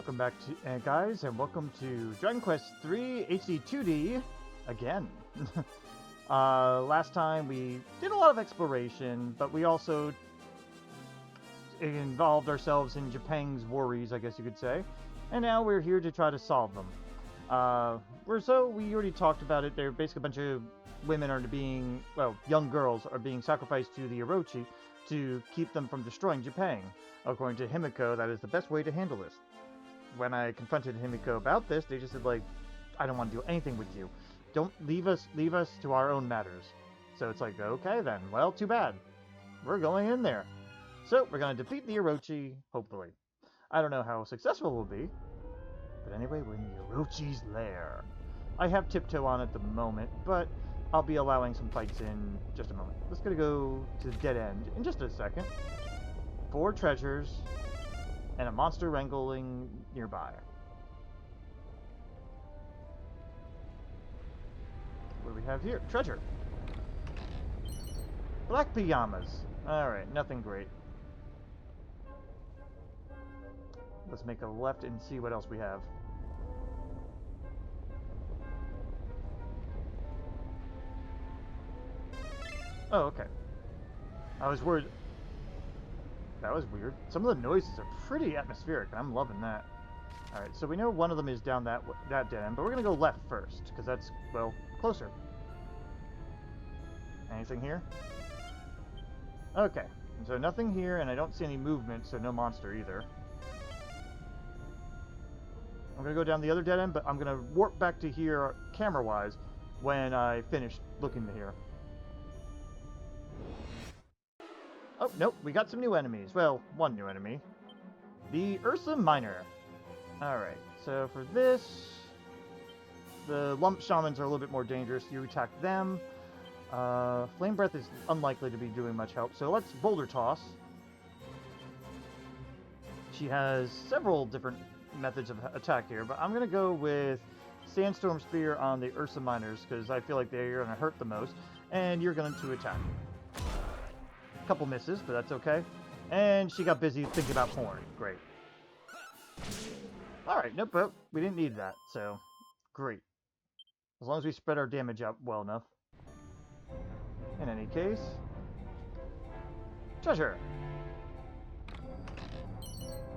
Welcome back to guys, and welcome to Dragon Quest III HD-2D again. Last time we did a lot of exploration, but we also involved ourselves in Jipang's worries, I guess you could say. And now we're here to try to solve them. We already talked about it. They're basically a bunch of women are being, well, young girls are being sacrificed to the Orochi to keep them from destroying Jipang. According to Himiko, that is the best way to handle this. When I confronted Himiko about this, they just said, like, I don't want to do anything with you. Don't leave us to our own matters. So it's like, okay then, well, too bad. We're going in there. So we're going to defeat the Orochi, hopefully. I don't know how successful we'll be. But anyway, we're in the Orochi's lair. I have Tiptoe on at the moment, but I'll be allowing some fights in just a moment. Let's gonna go to the dead end in just a second. 4 treasures, and a monster wrangling nearby. What do we have here? Treasure! Black pajamas. Alright, nothing great. Let's make a left and see what else we have. Oh, okay. I was worried. That was weird. Some of the noises are pretty atmospheric, and I'm loving that. Alright, so we know one of them is down that dead end, but we're going to go left first, because that's, well, closer. Anything here? Okay, so nothing here, and I don't see any movement, so no monster either. I'm going to go down the other dead end, but I'm going to warp back to here, camera-wise, when I finish looking to here. Oh, nope, we got some new enemies. Well, one new enemy. The Ursa Minor. Alright, so for this, the lump shamans are a little bit more dangerous. You attack them. Flame Breath is unlikely to be doing much help, so let's Boulder Toss. She has several different methods of attack here, but I'm going to go with Sandstorm Spear on the Ursa Minors, because I feel like they're going to hurt the most, and you're going to attack. Couple misses, but that's okay. And she got busy thinking about porn. Great. Alright, nope, but we didn't need that, so great. As long as we spread our damage out well enough. In any case, treasure!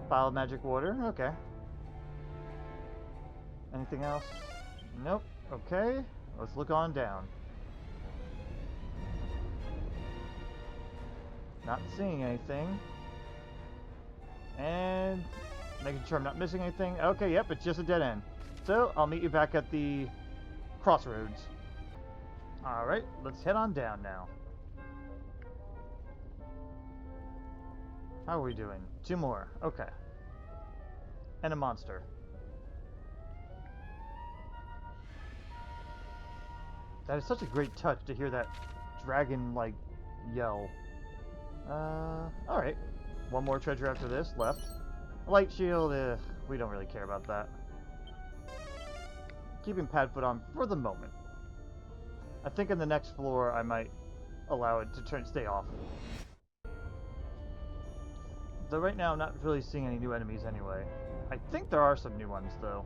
File of magic water, okay. Anything else? Nope, okay. Let's look on down. Not seeing anything. And making sure I'm not missing anything. Okay, yep, it's just a dead end. So, I'll meet you back at the crossroads. Alright, let's head on down now. How are we doing? 2 more. Okay. And a monster. That is such a great touch to hear that dragon-like yell. Alright. One more treasure after this, left. Light shield, we don't really care about that. Keeping Padfoot on for the moment. I think in the next floor I might allow it to stay off. Though right now I'm not really seeing any new enemies anyway. I think there are some new ones though.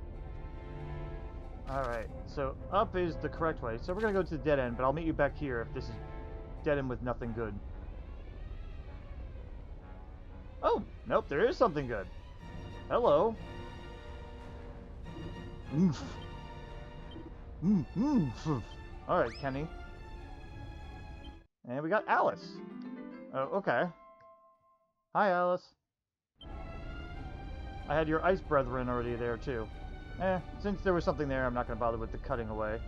Alright, so up is the correct way. So we're gonna go to the dead end, but I'll meet you back here if this is dead end with nothing good. Oh, nope, there is something good. Hello. Oof. Oof. Alright, Kenny. And we got Alice. Oh, okay. Hi, Alice. I had your ice brethren already there, too. Since there was something there, I'm not going to bother with the cutting away.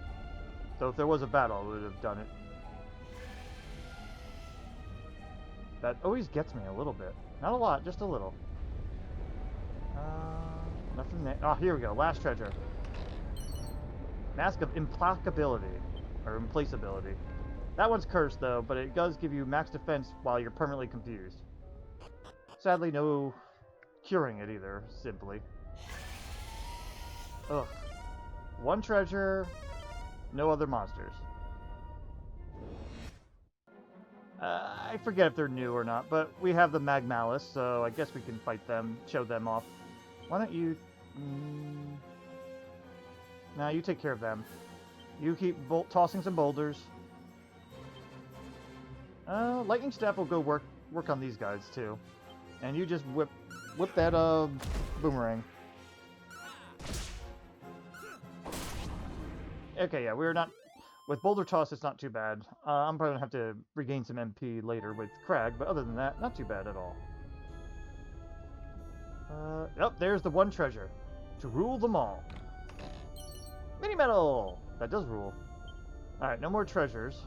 So if there was a battle, I would have done it. That always gets me a little bit. Not a lot, just a little. Nothing there. Oh, here we go. Last treasure. Mask of Implacability. Or Implacability. That one's cursed, though, but it does give you max defense while you're permanently confused. Sadly, no curing it either, simply. Ugh. 1 treasure, no other monsters. I forget if they're new or not, but we have the Magmalis, so I guess we can fight them, show them off. Why don't you Now you take care of them. You keep tossing some boulders. Lightning Staff will go work on these guys too. And you just whip that boomerang. Okay, yeah, we're not... With Boulder Toss, it's not too bad. I'm probably gonna have to regain some MP later with Crag, but other than that, not too bad at all. Yep, there's the one treasure. To rule them all. Mini Medal! That does rule. Alright, no more treasures.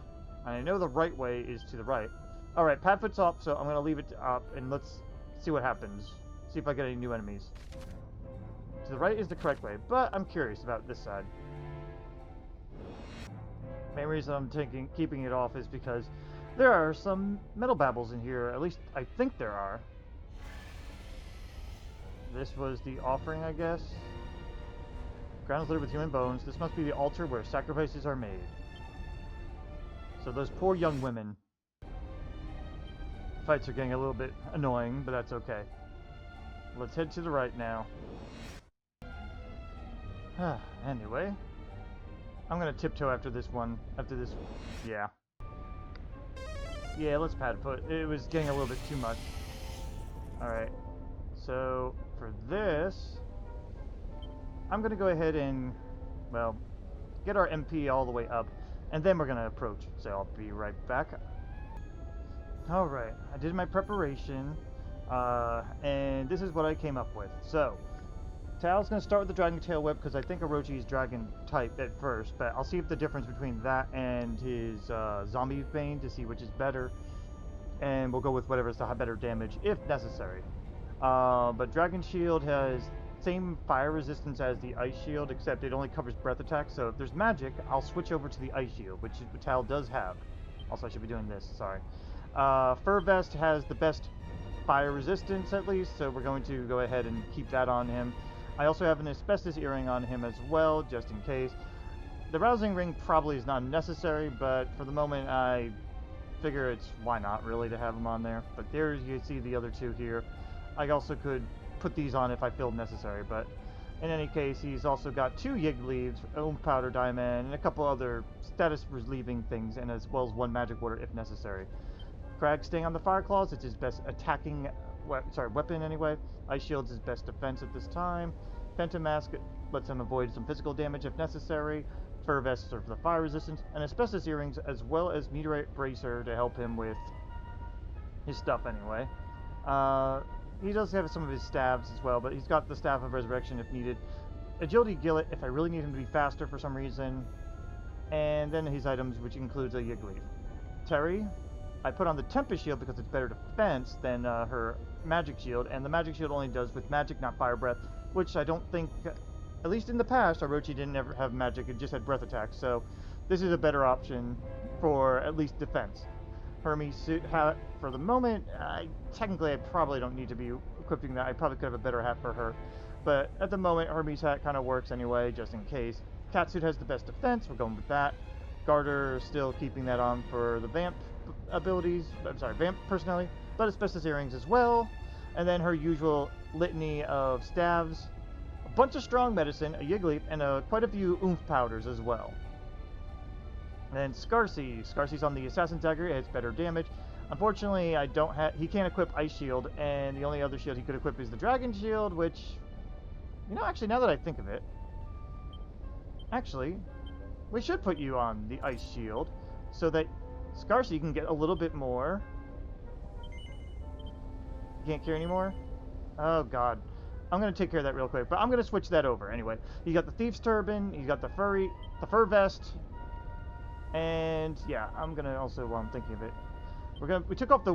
And I know the right way is to the right. Alright, Padfoot's up, so I'm gonna leave it up, and let's see what happens. See if I get any new enemies. To the right is the correct way, but I'm curious about this side. Main reason I'm keeping it off is because there are some metal babbles in here. At least I think there are. This was the offering, I guess. Ground is littered with human bones. This must be the altar where sacrifices are made. So those poor young women. Fights are getting a little bit annoying, but that's okay. Let's head to the right now. Anyway. I'm gonna tiptoe after this one. Yeah. Yeah, let's Padfoot. It was getting a little bit too much. Alright. So, for this... I'm gonna go ahead and, well, get our MP all the way up. And then we're gonna approach. So I'll be right back. Alright, I did my preparation. And this is what I came up with. So... Tao's going to start with the Dragon Tail Whip because I think Orochi is Dragon type at first, but I'll see if the difference between that and his Zombie Bane to see which is better, and we'll go with whatever's the better damage if necessary. But Dragon Shield has same fire resistance as the Ice Shield, except it only covers breath attacks, so if there's magic, I'll switch over to the Ice Shield, which Tao does have. Also, I should be doing this, sorry. Fur Vest has the best fire resistance at least, so we're going to go ahead and keep that on him. I also have an asbestos earring on him as well, just in case. The rousing ring probably is not necessary, but for the moment I figure it's why not really to have him on there. But there you see the other two here. I also could put these on if I feel necessary, but in any case, he's also got 2 Yig Leaves, Oomph Powder Diamond, and a couple other status relieving things, and as well as 1 Magic Water if necessary. Crag staying on the Fire Claws, it's his best attacking weapon anyway. Ice Shield's his best defense at this time. Phantom Mask lets him avoid some physical damage if necessary. Fur Vest for the fire resistance. And Asbestos Earrings as well as Meteorite Bracer to help him with his stuff anyway. He does have some of his staves as well, but he's got the Staff of Resurrection if needed. Agility Gillet if I really need him to be faster for some reason. And then his items, which includes a Yig Leaf. Terry, I put on the Tempest Shield because it's better defense than her Magic Shield, and the Magic Shield only does with magic, not fire breath, which I don't think, at least in the past, Orochi didn't ever have magic, it just had breath attacks, so this is a better option for at least defense. Hermes suit hat, for the moment, technically I probably don't need to be equipping that, I probably could have a better hat for her, but at the moment Hermes hat kind of works anyway, just in case. Catsuit has the best defense, we're going with that. Garter, still keeping that on for the Vamp abilities, Vamp personality, but Asbestos Earrings as well, and then her usual litany of staves, a bunch of strong medicine, a Yig Leaf, and quite a few Oomph Powders as well. And then Scarcy's on the Assassin Dagger, it's better damage. Unfortunately, he can't equip Ice Shield, and the only other shield he could equip is the Dragon Shield, which, you know, actually, now that I think of it, actually, we should put you on the Ice Shield, so that Scarcy can get a little bit more. You can't carry anymore? Oh god. I'm going to take care of that real quick, but I'm going to switch that over anyway. You got the Thief's Turban, you got the Fur Vest, and yeah, I'm going to also, while I'm thinking of it, we took off the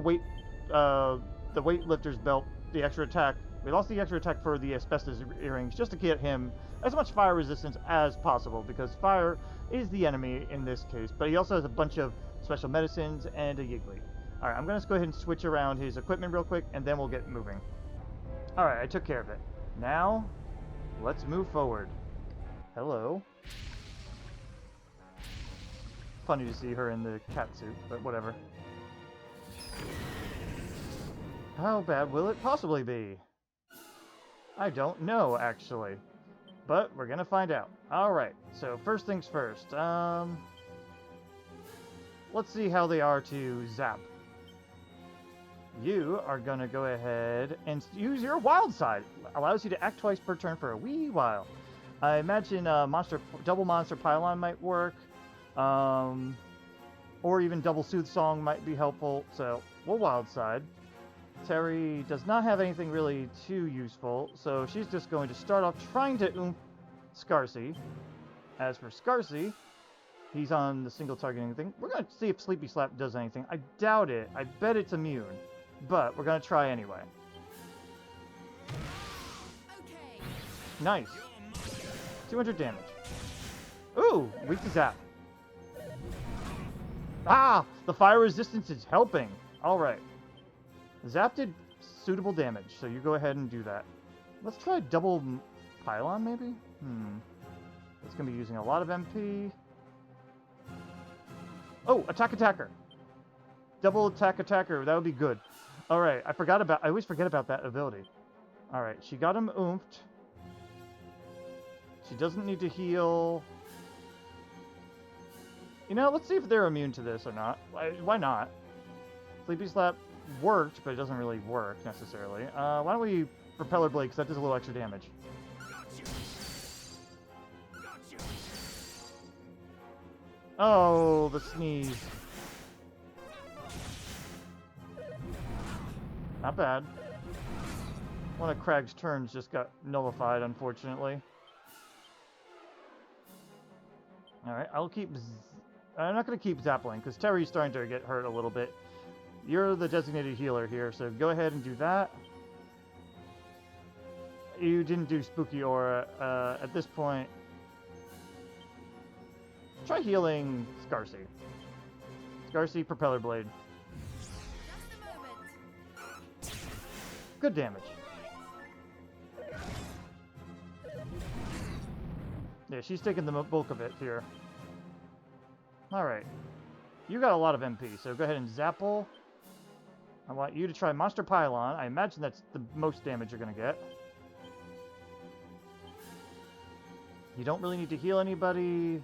weightlifter's belt, the extra attack. We lost the extra attack for the Asbestos Earrings just to get him as much fire resistance as possible, because fire is the enemy in this case, but he also has a bunch of special medicines and a Yig Leaf. Alright, I'm going to go ahead and switch around his equipment real quick, and then we'll get moving. Alright, I took care of it. Now, let's move forward. Hello. Funny to see her in the cat suit, but whatever. How bad will it possibly be? I don't know, actually. But we're gonna find out. Alright, so first things first. Let's see how they are to zap. You are gonna go ahead and use your wild side. Allows you to act twice per turn for a wee while. I imagine double monster pylon might work. Or even double Sooth Song might be helpful, so we'll wild side. Terry does not have anything really too useful, so she's just going to start off trying to oomph Scarcy. As for Scarcy, he's on the single targeting thing. We're going to see if Sleepy Slap does anything. I doubt it. I bet it's immune, but we're going to try anyway. Okay. Nice. 200 damage. Ooh, weak to zap. Ah! The fire resistance is helping. Alright. Zap did suitable damage, so you go ahead and do that. Let's try double pylon, maybe? It's going to be using a lot of MP. Oh, attack attacker. Double attack attacker. That would be good. Alright, I always forget about that ability. Alright, she got him oomphed. She doesn't need to heal. You know, let's see if they're immune to this or not. Why not? Sleepy Slap worked, but it doesn't really work, necessarily. Why don't we Propeller Blade, because that does a little extra damage. Oh, the sneeze. Not bad. One of Crag's turns just got nullified, unfortunately. Alright, I'm not going to keep Zappling, because Terry's starting to get hurt a little bit. You're the designated healer here, so go ahead and do that. You didn't do Spooky Aura. At this point, try healing Scarcy. Scarcy, Propeller Blade. Good damage. Yeah, she's taking the bulk of it here. Alright. You got a lot of MP, so go ahead and Zapple. I want you to try Monster Pylon. I imagine that's the most damage you're going to get. You don't really need to heal anybody.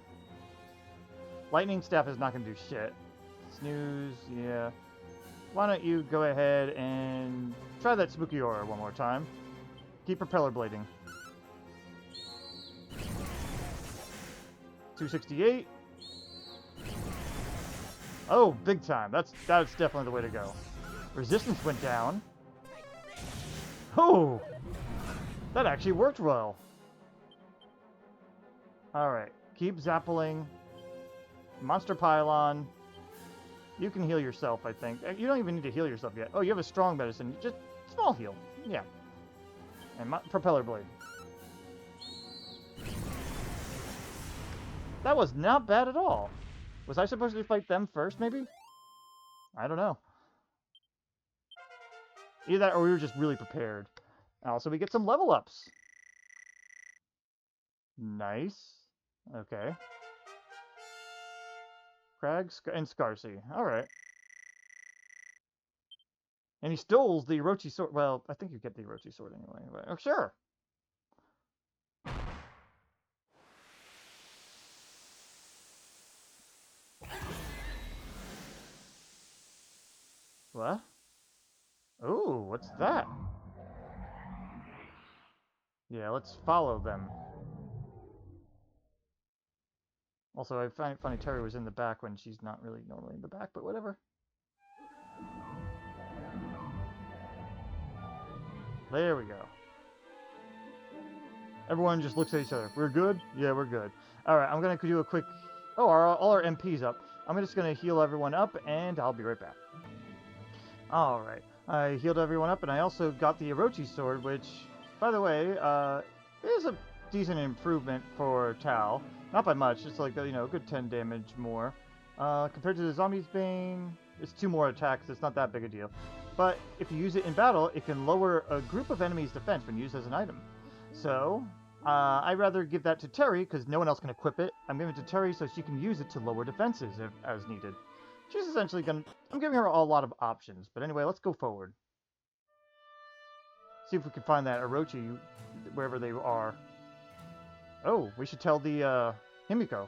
Lightning Staff is not going to do shit. Snooze, yeah. Why don't you go ahead and try that Spooky Aura one more time. Keep Propeller Blading. 268. Oh, big time. That's definitely the way to go. Resistance went down. Oh! That actually worked well. Alright. Keep zappling. Monster Pylon. You can heal yourself, I think. You don't even need to heal yourself yet. Oh, you have a strong medicine. Just small heal. Yeah. And Propeller Blade. That was not bad at all. Was I supposed to fight them first, maybe? I don't know. Either that or we were just really prepared. Also, we get some level ups. Nice. Okay. Crag and Scarcy. Alright. And he stole the Orochi sword. Well, I think you get the Orochi sword anyway. But, oh, sure. What? Ooh, what's that? Yeah, let's follow them. Also, I find it funny Terry was in the back when she's not really normally in the back, but whatever. There we go. Everyone just looks at each other. We're good? Yeah, we're good. Alright, I'm going to do a quick... Oh, all our MP's up. I'm just going to heal everyone up, and I'll be right back. Alright, I healed everyone up, and I also got the Orochi sword, which, by the way, is a decent improvement for Tal. Not by much, just like, you know, a good 10 damage more. Compared to the Zombie's Bane, it's 2 more attacks, it's not that big a deal. But if you use it in battle, it can lower a group of enemies' defense when used as an item. So, I'd rather give that to Terry, because no one else can equip it. I'm giving it to Terry so she can use it to lower defenses as needed. She's essentially I'm giving her a lot of options. But anyway, let's go forward. See if we can find that Orochi wherever they are. Oh, we should tell the Himiko.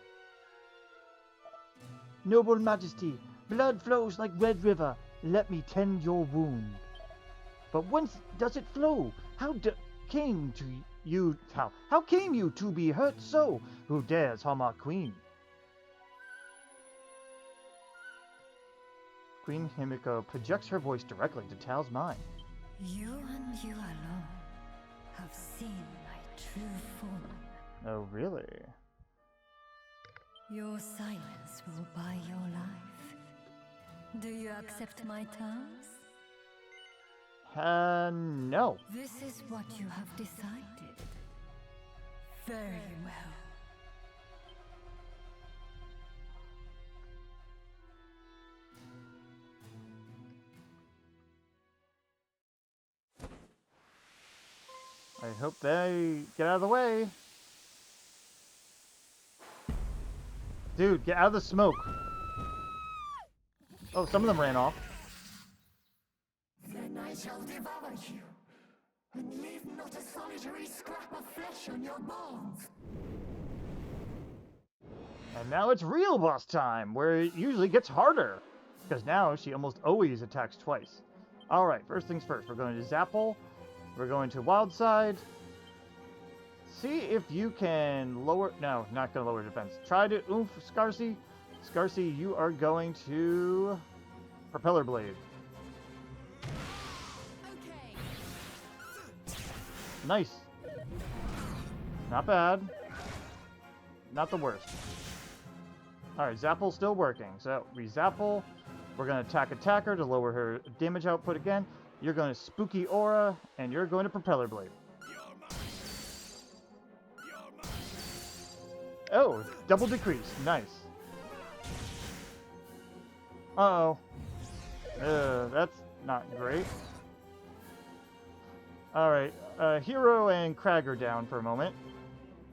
Noble Majesty, blood flows like Red River. Let me tend your wound. But whence does it flow? How came you to be hurt so? Who dares harm our queen? Queen Himiko projects her voice directly to Tao's mind. You and you alone have seen my true form. Oh, really? Your silence will buy your life. Do you accept my terms? No. This is what you have decided. Very well. I hope they get out of the way. Dude, get out of the smoke. Oh, some of them ran off. Then I shall devour you, and leave not a solitary scrap of flesh on your bones. And now it's real boss time, where it usually gets harder. Because now she almost always attacks twice. Alright, first things first. We're going to Zapple. We're going to Wild Side. See if you can lower... No, not going to lower defense. Try to oomph Scarcy. Scarcy, you are going to... Propeller Blade. Okay. Nice. Not bad. Not the worst. Alright, Zapple's still working. So, we Zapple. We're going to attack her to lower her damage output again. You're going to Spooky Aura, and you're going to Propeller Blade. Oh, double decrease. Nice. Uh-oh. That's not great. Alright, Hero and Crag are down for a moment.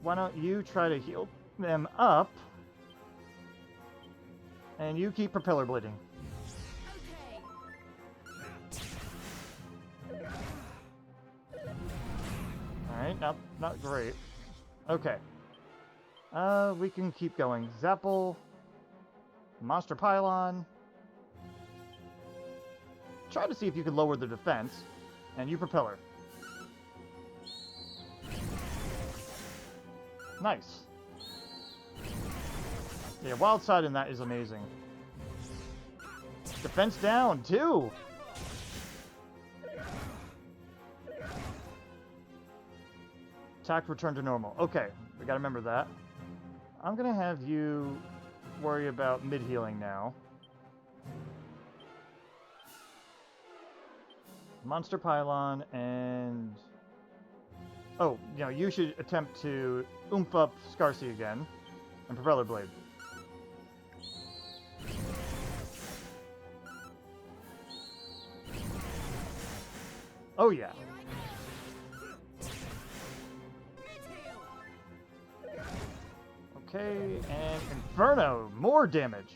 Why don't you try to heal them up? And you keep Propeller Blading. Alright, not great. Okay. We can keep going. Zapple. Monster Pylon. Try to see if you can lower the defense. And you Propeller. Nice. Yeah, Wild Side in that is amazing. Defense down, too! Attack return to normal. Okay, we gotta remember that. I'm gonna have you worry about mid-healing now. Monster Pylon and... Oh, you know, you should attempt to oomph up Scarcy again. And Propeller Blade. Oh yeah. Okay, and Inferno, more damage.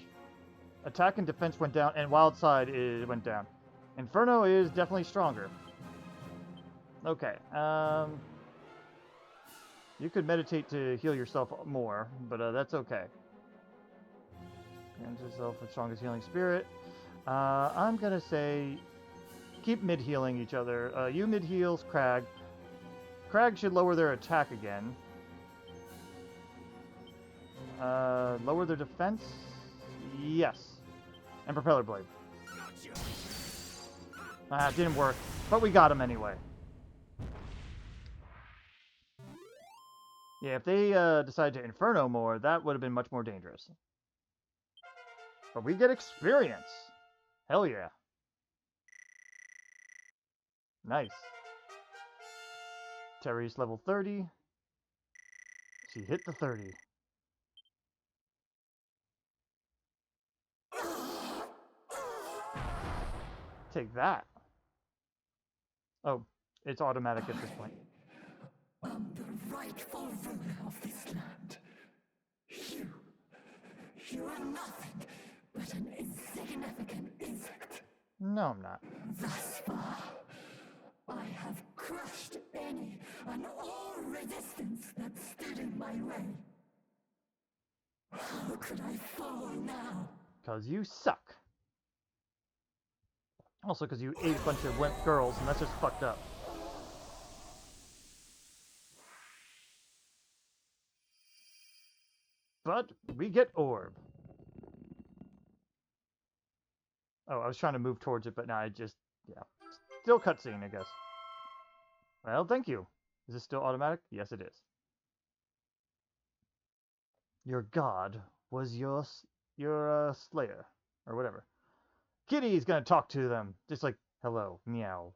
Attack and defense went down, and Wild Side went down. Inferno is definitely stronger. Okay, you could meditate to heal yourself more, but that's okay. Grant yourself the strongest healing spirit. I'm gonna say keep mid-healing each other. You mid-heals Crag. Crag should lower their attack again. Lower their defense? Yes. And Propeller Blade. It didn't work, but we got him anyway. Yeah, if they decided to Inferno more, that would have been much more dangerous. But we get experience. Hell yeah. Nice. Terry's level 30. She hit the 30. Take that. Oh, it's automatic at this point. I'm the rightful ruler of this land. You are nothing but an insignificant insect. No, I'm not. Thus far, I have crushed any and all resistance that stood in my way. How could I fall now? 'Cause you suck. Also, 'cause you ate a bunch of wimp girls, and that's just fucked up. But we get orb. Oh, I was trying to move towards it, but now I just, yeah. Still cutscene, I guess. Well, thank you. Is this still automatic? Yes, it is. Your god was your slayer, or whatever. Kitty's gonna talk to them, just like, hello, meow.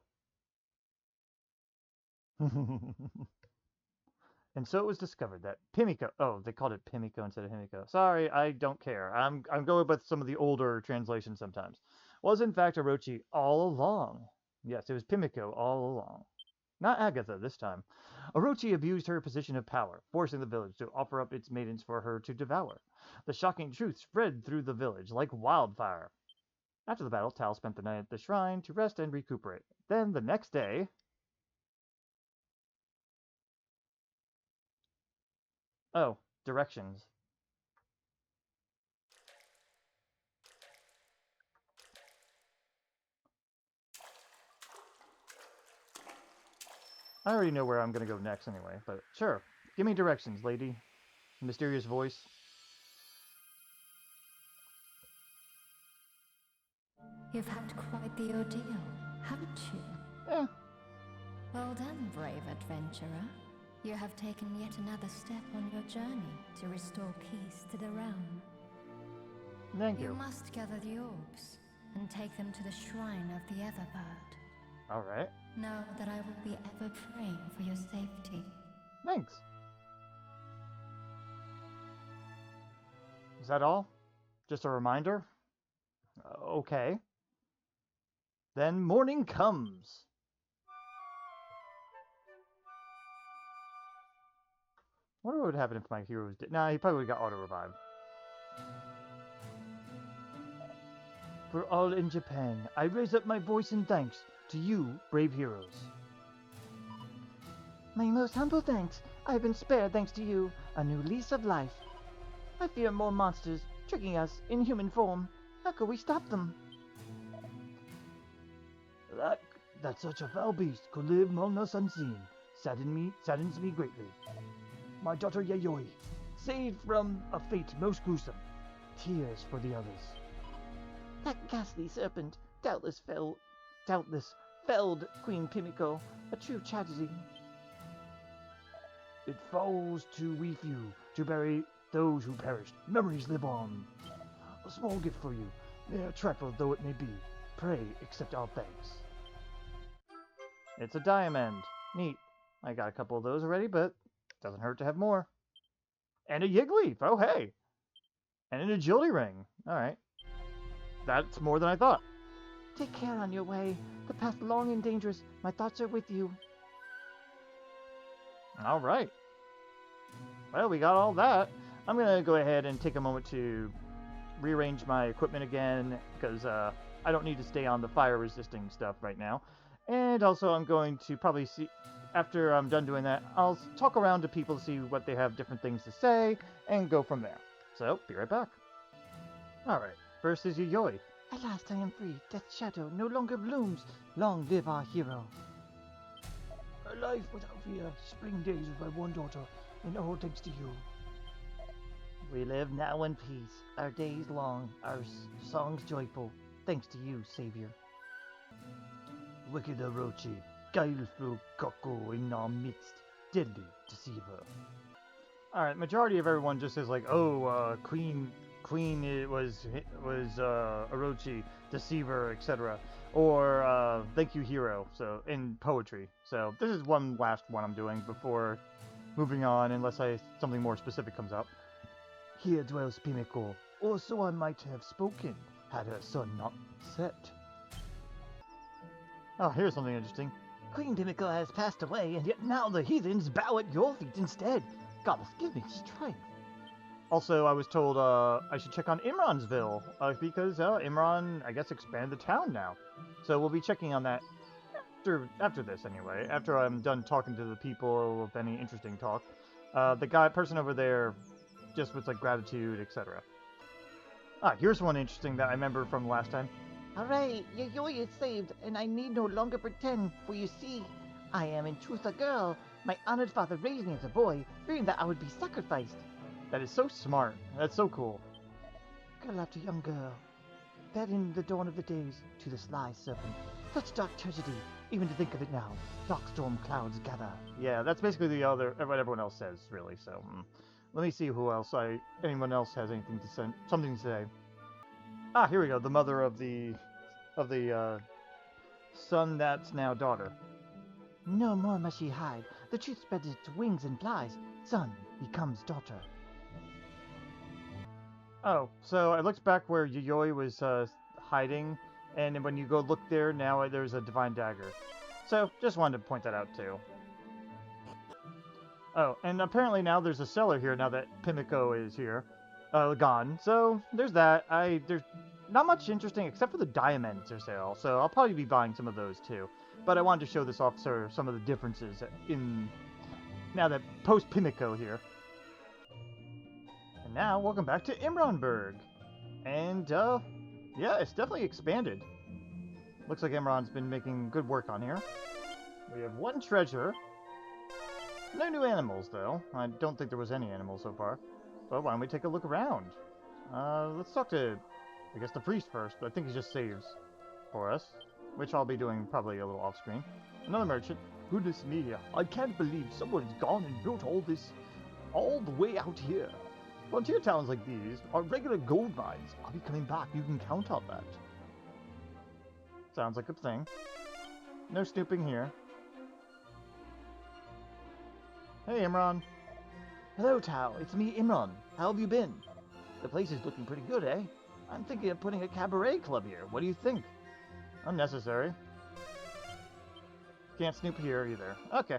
And so it was discovered that Pimiko, oh, they called it Pimiko instead of Himiko. Sorry, I don't care. I'm going with some of the older translations sometimes. Was in fact Orochi all along. Yes, it was Pimiko all along. Not Agatha this time. Orochi abused her position of power, forcing the village to offer up its maidens for her to devour. The shocking truth spread through the village like wildfire. After the battle, Tal spent the night at the shrine to rest and recuperate. Then, the next day... Oh, directions. I already know where I'm going to go next anyway, but sure. Give me directions, lady. Mysterious voice. You've had quite the ordeal, haven't you? Eh. Well done, brave adventurer. You have taken yet another step on your journey to restore peace to the realm. Thank you. You must gather the orbs and take them to the shrine of the Everbird. Alright. Know that I will be ever praying for your safety. Thanks. Is that all? Just a reminder? Okay. Then morning comes. I wonder what would happen if my hero was dead. Nah, he probably would have got auto-revived. For all in Jipang, I raise up my voice in thanks to you, brave heroes. My most humble thanks. I have been spared thanks to you, a new lease of life. I fear more monsters, tricking us in human form. How could we stop them? That such a foul beast could live among us unseen saddens me greatly. My daughter Yayoi, saved from a fate most gruesome. Tears for the others. That ghastly serpent doubtless felled Queen Pimiko, a true tragedy. It falls to we few to bury those who perished. Memories live on. A small gift for you, mere trifle though it may be. Pray accept our thanks. It's a diamond. Neat. I got a couple of those already, but doesn't hurt to have more. And a Yiggleaf. Oh, hey. And an agility ring. All right. That's more than I thought. Take care on your way. The path long and dangerous. My thoughts are with you. All right. Well, we got all that. I'm going to go ahead and take a moment to rearrange my equipment again because I don't need to stay on the fire-resisting stuff right now. And also, I'm going to probably see... After I'm done doing that, I'll talk around to people to see what they have different things to say, and go from there. So, be right back. Alright, first is Yayoi. At last I am free. Death's shadow no longer blooms. Long live our hero. A life without fear. Spring days with my one daughter, and all thanks to you. We live now in peace. Our days long, our songs joyful. Thanks to you, Savior. Wicked Orochi. Guileful Koko in our midst, deadly deceiver. Alright, majority of everyone just says like, oh, Queen it was Orochi, deceiver, etc. Or thank you, hero. So in poetry. So this is one last one I'm doing before moving on, unless something more specific comes up. Here dwells Pimiko, or so I might have spoken, had her sun not set. Oh, here's something interesting. Queen Pimiko has passed away, and yet now the heathens bow at your feet instead. Goddess, give me strength. Also, I was told I should check on Imransville, because Imran, I guess, expanded the town now. So we'll be checking on that after this anyway, after I'm done talking to the people with any interesting talk, the person over there, just with like gratitude, etc. Ah, here's one interesting that I remember from last time. Hooray! Yayoi is saved, and I need no longer pretend, for you see, I am in truth a girl. My honored father raised me as a boy, fearing that I would be sacrificed. That is so smart. That's so cool. Girl after young girl, fed in the dawn of the days to the sly serpent. Such dark tragedy, even to think of it now. Dark storm clouds gather. Yeah, that's basically the other what everyone else says, really. So, let me see who else anyone else has anything to say, something to say. Ah, here we go. The mother of the son that's now daughter. No more must she hide. The truth spreads its wings and flies. Son becomes daughter. Oh, so I looked back where Yayoi was hiding, and when you go look there, now there's a divine dagger. So, just wanted to point that out too. Oh, and apparently now there's a seller here now that Pimiko is here. Gone. So, there's that. There's not much interesting except for the diamonds for sale, so I'll probably be buying some of those too. But I wanted to show this officer some of the differences in now that post-Pimiko here. And now, welcome back to Imranburg. And, yeah, it's definitely expanded. Looks like Imran's been making good work on here. We have one treasure. No new animals, though. I don't think there was any animals so far. But why don't we take a look around? Let's talk to, I guess, the priest first. I think he just saves for us, which I'll be doing probably a little off-screen. Another merchant. Goodness me, I can't believe someone's gone and built all this, all the way out here. Frontier towns like these are regular gold mines. I'll be coming back, you can count on that. Sounds like a thing. No snooping here. Hey, Imran. Hello, Tao. It's me, Imran. How have you been? The place is looking pretty good, eh? I'm thinking of putting a cabaret club here. What do you think? Unnecessary. Can't snoop here either. Okay.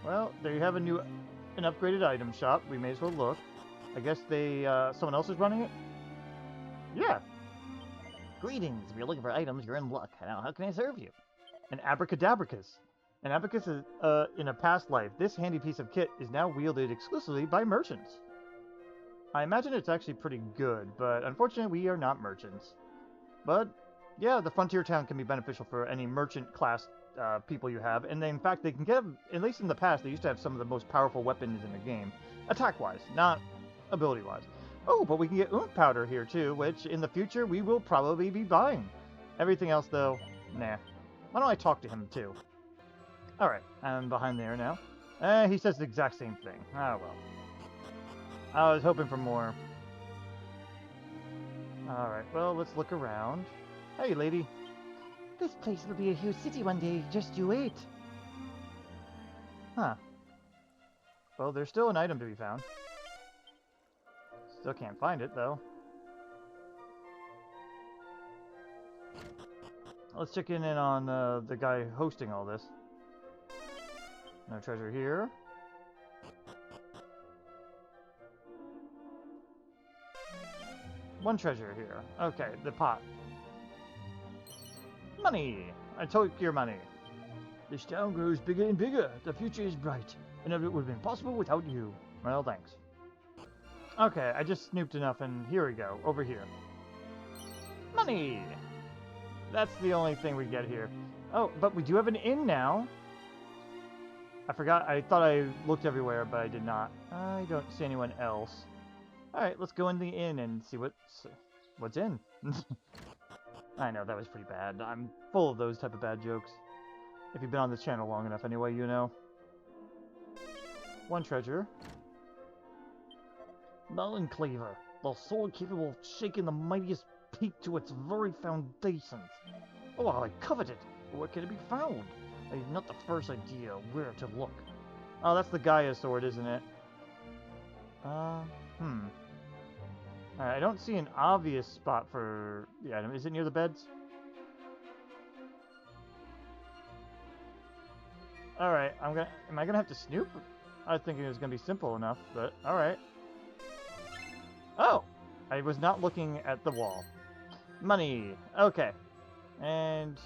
Well, there you have an upgraded item shop. We may as well look. I guess someone else is running it? Yeah. Greetings. If you're looking for items, you're in luck. Now, how can I serve you? An abracadabricus. An abacus is, in a past life, this handy piece of kit is now wielded exclusively by merchants. I imagine it's actually pretty good, but unfortunately we are not merchants. But, yeah, the frontier town can be beneficial for any merchant class people you have, and in fact they can get, at least in the past, they used to have some of the most powerful weapons in the game. Attack-wise, not ability-wise. Oh, but we can get oomph powder here too, which in the future we will probably be buying. Everything else though, nah. Why don't I talk to him too? Alright, I'm behind there now. He says the exact same thing. Ah, well. I was hoping for more. Alright, well, let's look around. Hey, lady. This place will be a huge city one day, just you wait. Huh. Well, there's still an item to be found. Still can't find it, though. Let's check in on the guy hosting all this. No treasure here. One treasure here. Okay, the pot. Money! I took your money. This town grows bigger and bigger. The future is bright. None of it would have been possible without you. Well, thanks. Okay, I just snooped enough, and here we go. Over here. Money! That's the only thing we get here. Oh, but we do have an inn now. I forgot. I thought I looked everywhere, but I did not. I don't see anyone else. Alright, let's go in the inn and see what's in. I know, that was pretty bad. I'm full of those type of bad jokes. If you've been on this channel long enough anyway, you know. One treasure. Melon Cleaver, the sword capable of shaking the mightiest peak to its very foundations. Oh, I covet it. Where can it be found? I have not the first idea where to look. Oh, that's the Gaia sword, isn't it? Alright, I don't see an obvious spot for the item. Is it near the beds? Alright, am I gonna have to snoop? I was thinking it was gonna be simple enough, but alright. Oh! I was not looking at the wall. Money. Okay. And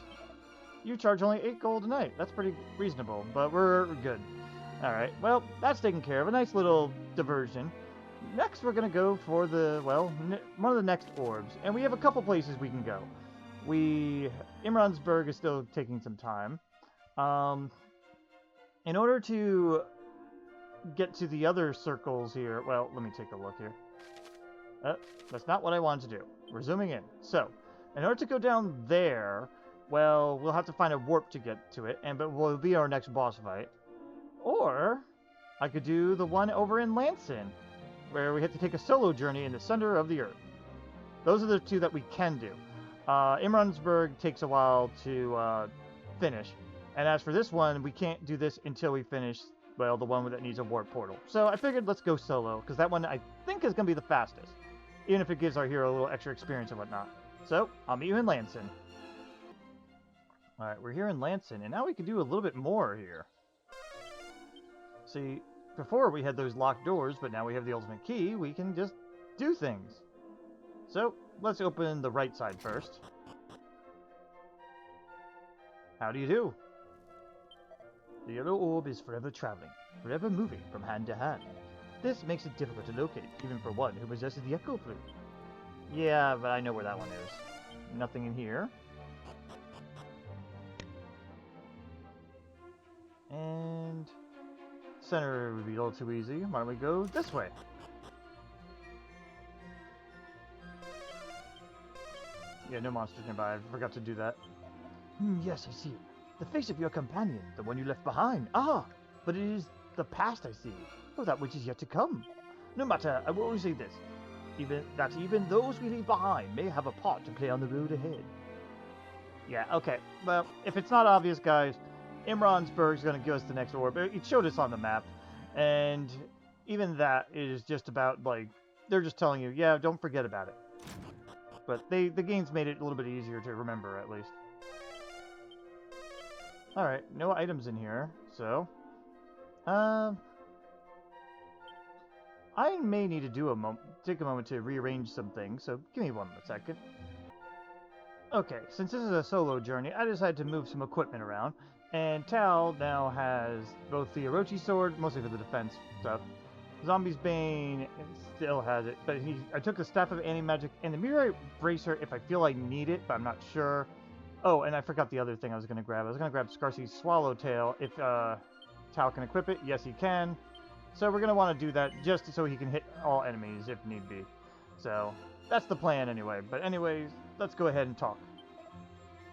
you charge only 8 gold a night. That's pretty reasonable, but we're good. Alright, well, that's taken care of. A nice little diversion. Next, we're going to go for the, well, one of the next orbs. And we have a couple places we can go. Imranburg is still taking some time. In order to get to the other circles here, well, let me take a look here. That's not what I wanted to do. We're zooming in. So, in order to go down there, well, we'll have to find a warp to get to it, but will be our next boss fight. Or, I could do the one over in Lanson, where we have to take a solo journey in the center of the Earth. Those are the two that we can do. Imranburg takes a while to finish. And as for this one, we can't do this until we finish, well, the one that needs a warp portal. So I figured let's go solo, because that one I think is going to be the fastest. Even if it gives our hero a little extra experience and whatnot. So, I'll meet you in Lanson. Alright, we're here in Lanson, and now we can do a little bit more here. See, before we had those locked doors, but now we have the ultimate key, we can just do things. So, let's open the right side first. How do you do? The yellow orb is forever traveling, forever moving from hand to hand. This makes it difficult to locate, even for one who possesses the echo flute. Yeah, but I know where that one is. Nothing in here. And center would be a little too easy. Why don't we go this way? Yeah, no monsters nearby. I forgot to do that. Yes, I see. The face of your companion, the one you left behind. Ah, but it is the past I see, or that which is yet to come. No matter, I will always say this. Even those we leave behind may have a part to play on the road ahead. Yeah, okay. Well, if it's not obvious, guys, Imranburg is going to give us the next orb. It showed us on the map, and even that is just about, like, they're just telling you, yeah, don't forget about it. But the game's made it a little bit easier to remember, at least. Alright, no items in here, so... I may need to take a moment to rearrange some things, so give me 1 second. Okay, since this is a solo journey, I decided to move some equipment around, and Tal now has both the Orochi sword, mostly for the defense stuff. Zombie's Bane still has it, but I took the Staff of Anti-Magic and the Meteorite Bracer if I feel I need it, but I'm not sure. Oh, and I forgot the other thing I was going to grab. I was going to grab Scarcy's Swallowtail if Tal can equip it. Yes, he can. So we're going to want to do that just so he can hit all enemies if need be. So that's the plan anyway. But anyways, let's go ahead and talk.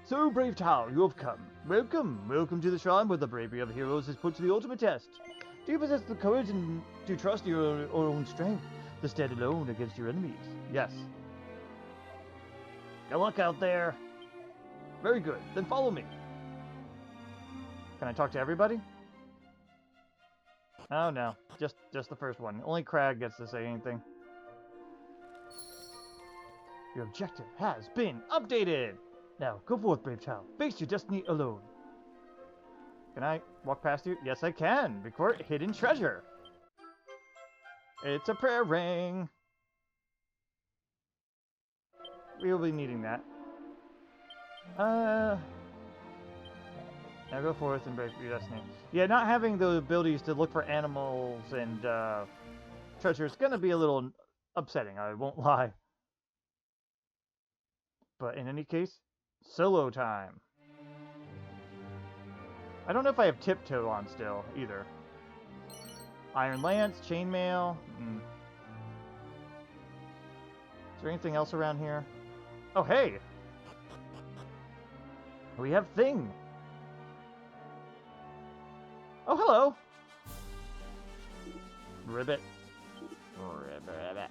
So, brave Tal, you have come. Welcome. Welcome to the shrine where the bravery of heroes is put to the ultimate test. Do you possess the courage and to trust your own strength to stand alone against your enemies? Yes. Good luck out there. Very good. Then follow me. Can I talk to everybody? Oh no, just the first one. Only Crag gets to say anything. Your objective has been updated! Now, go forth, brave child. Face your destiny alone. Can I walk past you? Yes, I can. Record hidden treasure. It's a prayer ring. We'll be needing that. Now go forth and break your destiny. Yeah, not having the abilities to look for animals and treasure is going to be a little upsetting, I won't lie. But in any case, solo time. I don't know if I have Tiptoe on still, either. Iron Lance, Chainmail. Is there anything else around here? Oh, hey! We have Thing. Oh, hello. Ribbit. Ribbit.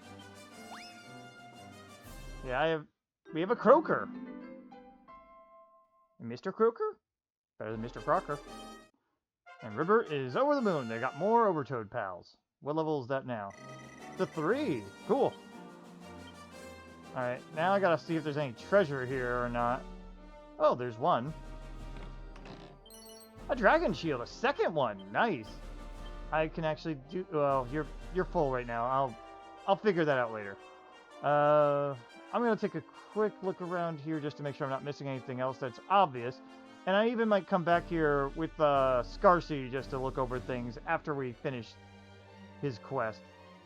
Yeah, we have a Croaker. Mr. Croaker? Better than Mr. Crocker. And Ribbit is over the moon. They got more Overtoad pals. What level is that now? The 3. Cool. Alright, now I gotta see if there's any treasure here or not. Oh, there's one. A dragon shield, a second one. Nice. I can actually do. Well, you're full right now. I'll figure that out later. I'm going to take a quick look around here just to make sure I'm not missing anything else that's obvious. And I even might come back here with Scarsy just to look over things after we finish his quest.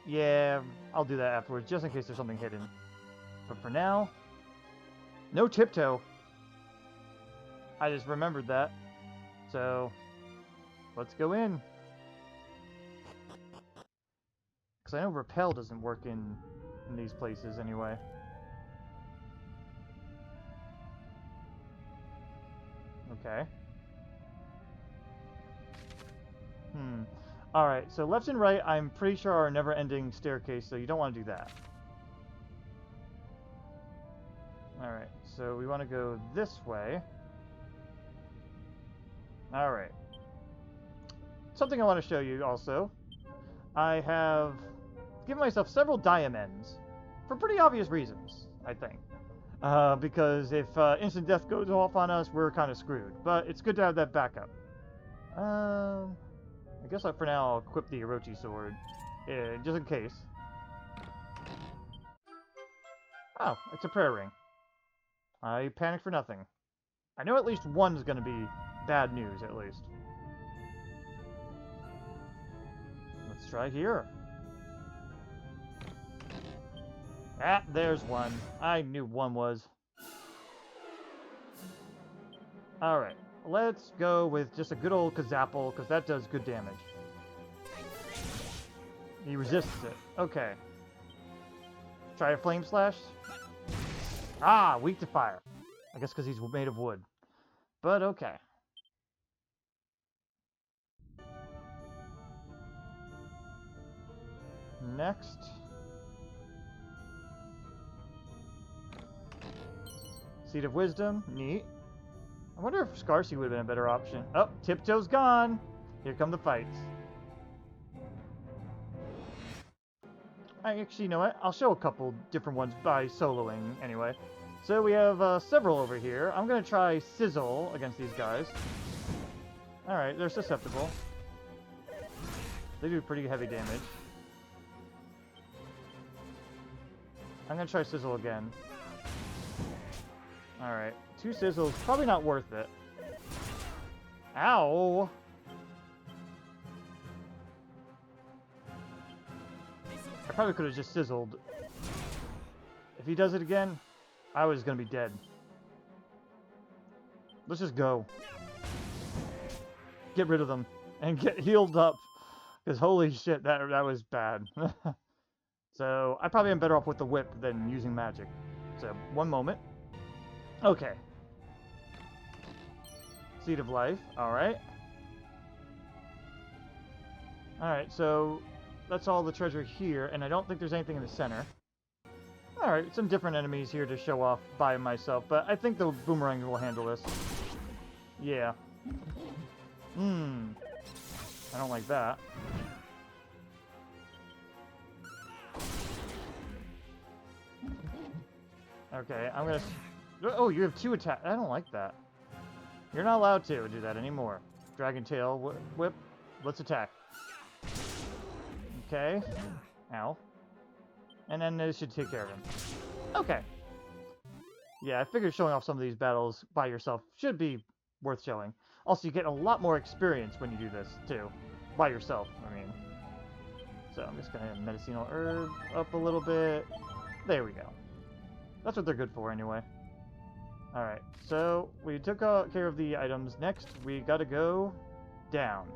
Yeah, I'll do that afterwards, just in case there's something hidden. But for now, no tiptoe. I just remembered that. So, let's go in. Because I know repel doesn't work in these places anyway. Okay. Alright, so left and right, I'm pretty sure are a never-ending staircase, so you don't want to do that. Alright, so we want to go this way. Alright. Something I want to show you also. I have given myself several diamonds for pretty obvious reasons, I think. Because if instant death goes off on us, we're kind of screwed. But it's good to have that backup. I guess for now I'll equip the Orochi sword, just in case. Oh, it's a prayer ring. I panicked for nothing. I know at least one's gonna be bad news, at least. Let's try here. Ah, there's one. I knew one was. Alright, let's go with just a good old Kazapple, because that does good damage. He resists it. Okay. Try a Flame Slash. Ah, weak to fire. I guess because he's made of wood. But okay. Next. Seed of Wisdom. Neat. I wonder if Scarsy would have been a better option. Oh, Tiptoe's gone. Here come the fights. Actually, you know what? I'll show a couple different ones by soloing anyway. So we have several over here. I'm going to try Sizzle against these guys. Alright, they're susceptible. They do pretty heavy damage. I'm going to try Sizzle again. Alright, 2 Sizzles, probably not worth it. Ow! I probably could have just Sizzled. If he does it again, I was going to be dead. Let's just go. Get rid of them. And get healed up. Because holy shit, that was bad. So, I probably am better off with the whip than using magic. So, one moment. Okay. Seed of Life. Alright. Alright, so that's all the treasure here, and I don't think there's anything in the center. Alright, some different enemies here to show off by myself, but I think the boomerang will handle this. Yeah. I don't like that. Okay, I'm gonna... Oh, you have 2 attacks. I don't like that. You're not allowed to do that anymore. Dragon Tail, whip. Let's attack. Okay. Ow. And then this should take care of him. Okay. Yeah, I figured showing off some of these battles by yourself should be worth showing. Also, you get a lot more experience when you do this, too. By yourself, I mean. So, I'm just gonna medicinal herb up a little bit. There we go. That's what they're good for, anyway. Alright, so we took care of the items. Next, we gotta go down.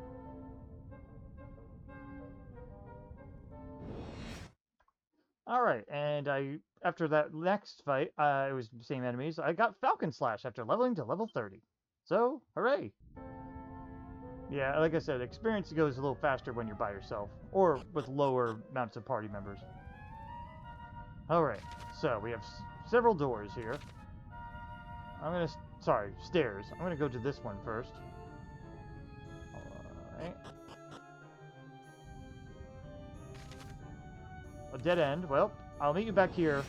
Alright, and after that next fight, it was the same enemies, I got Falcon Slash after leveling to level 30. So, hooray! Yeah, like I said, experience goes a little faster when you're by yourself, or with lower amounts of party members. Alright, so we have several doors here. Sorry, stairs. I'm gonna go to this one first. Alright. A dead end. Well, I'll meet you back here.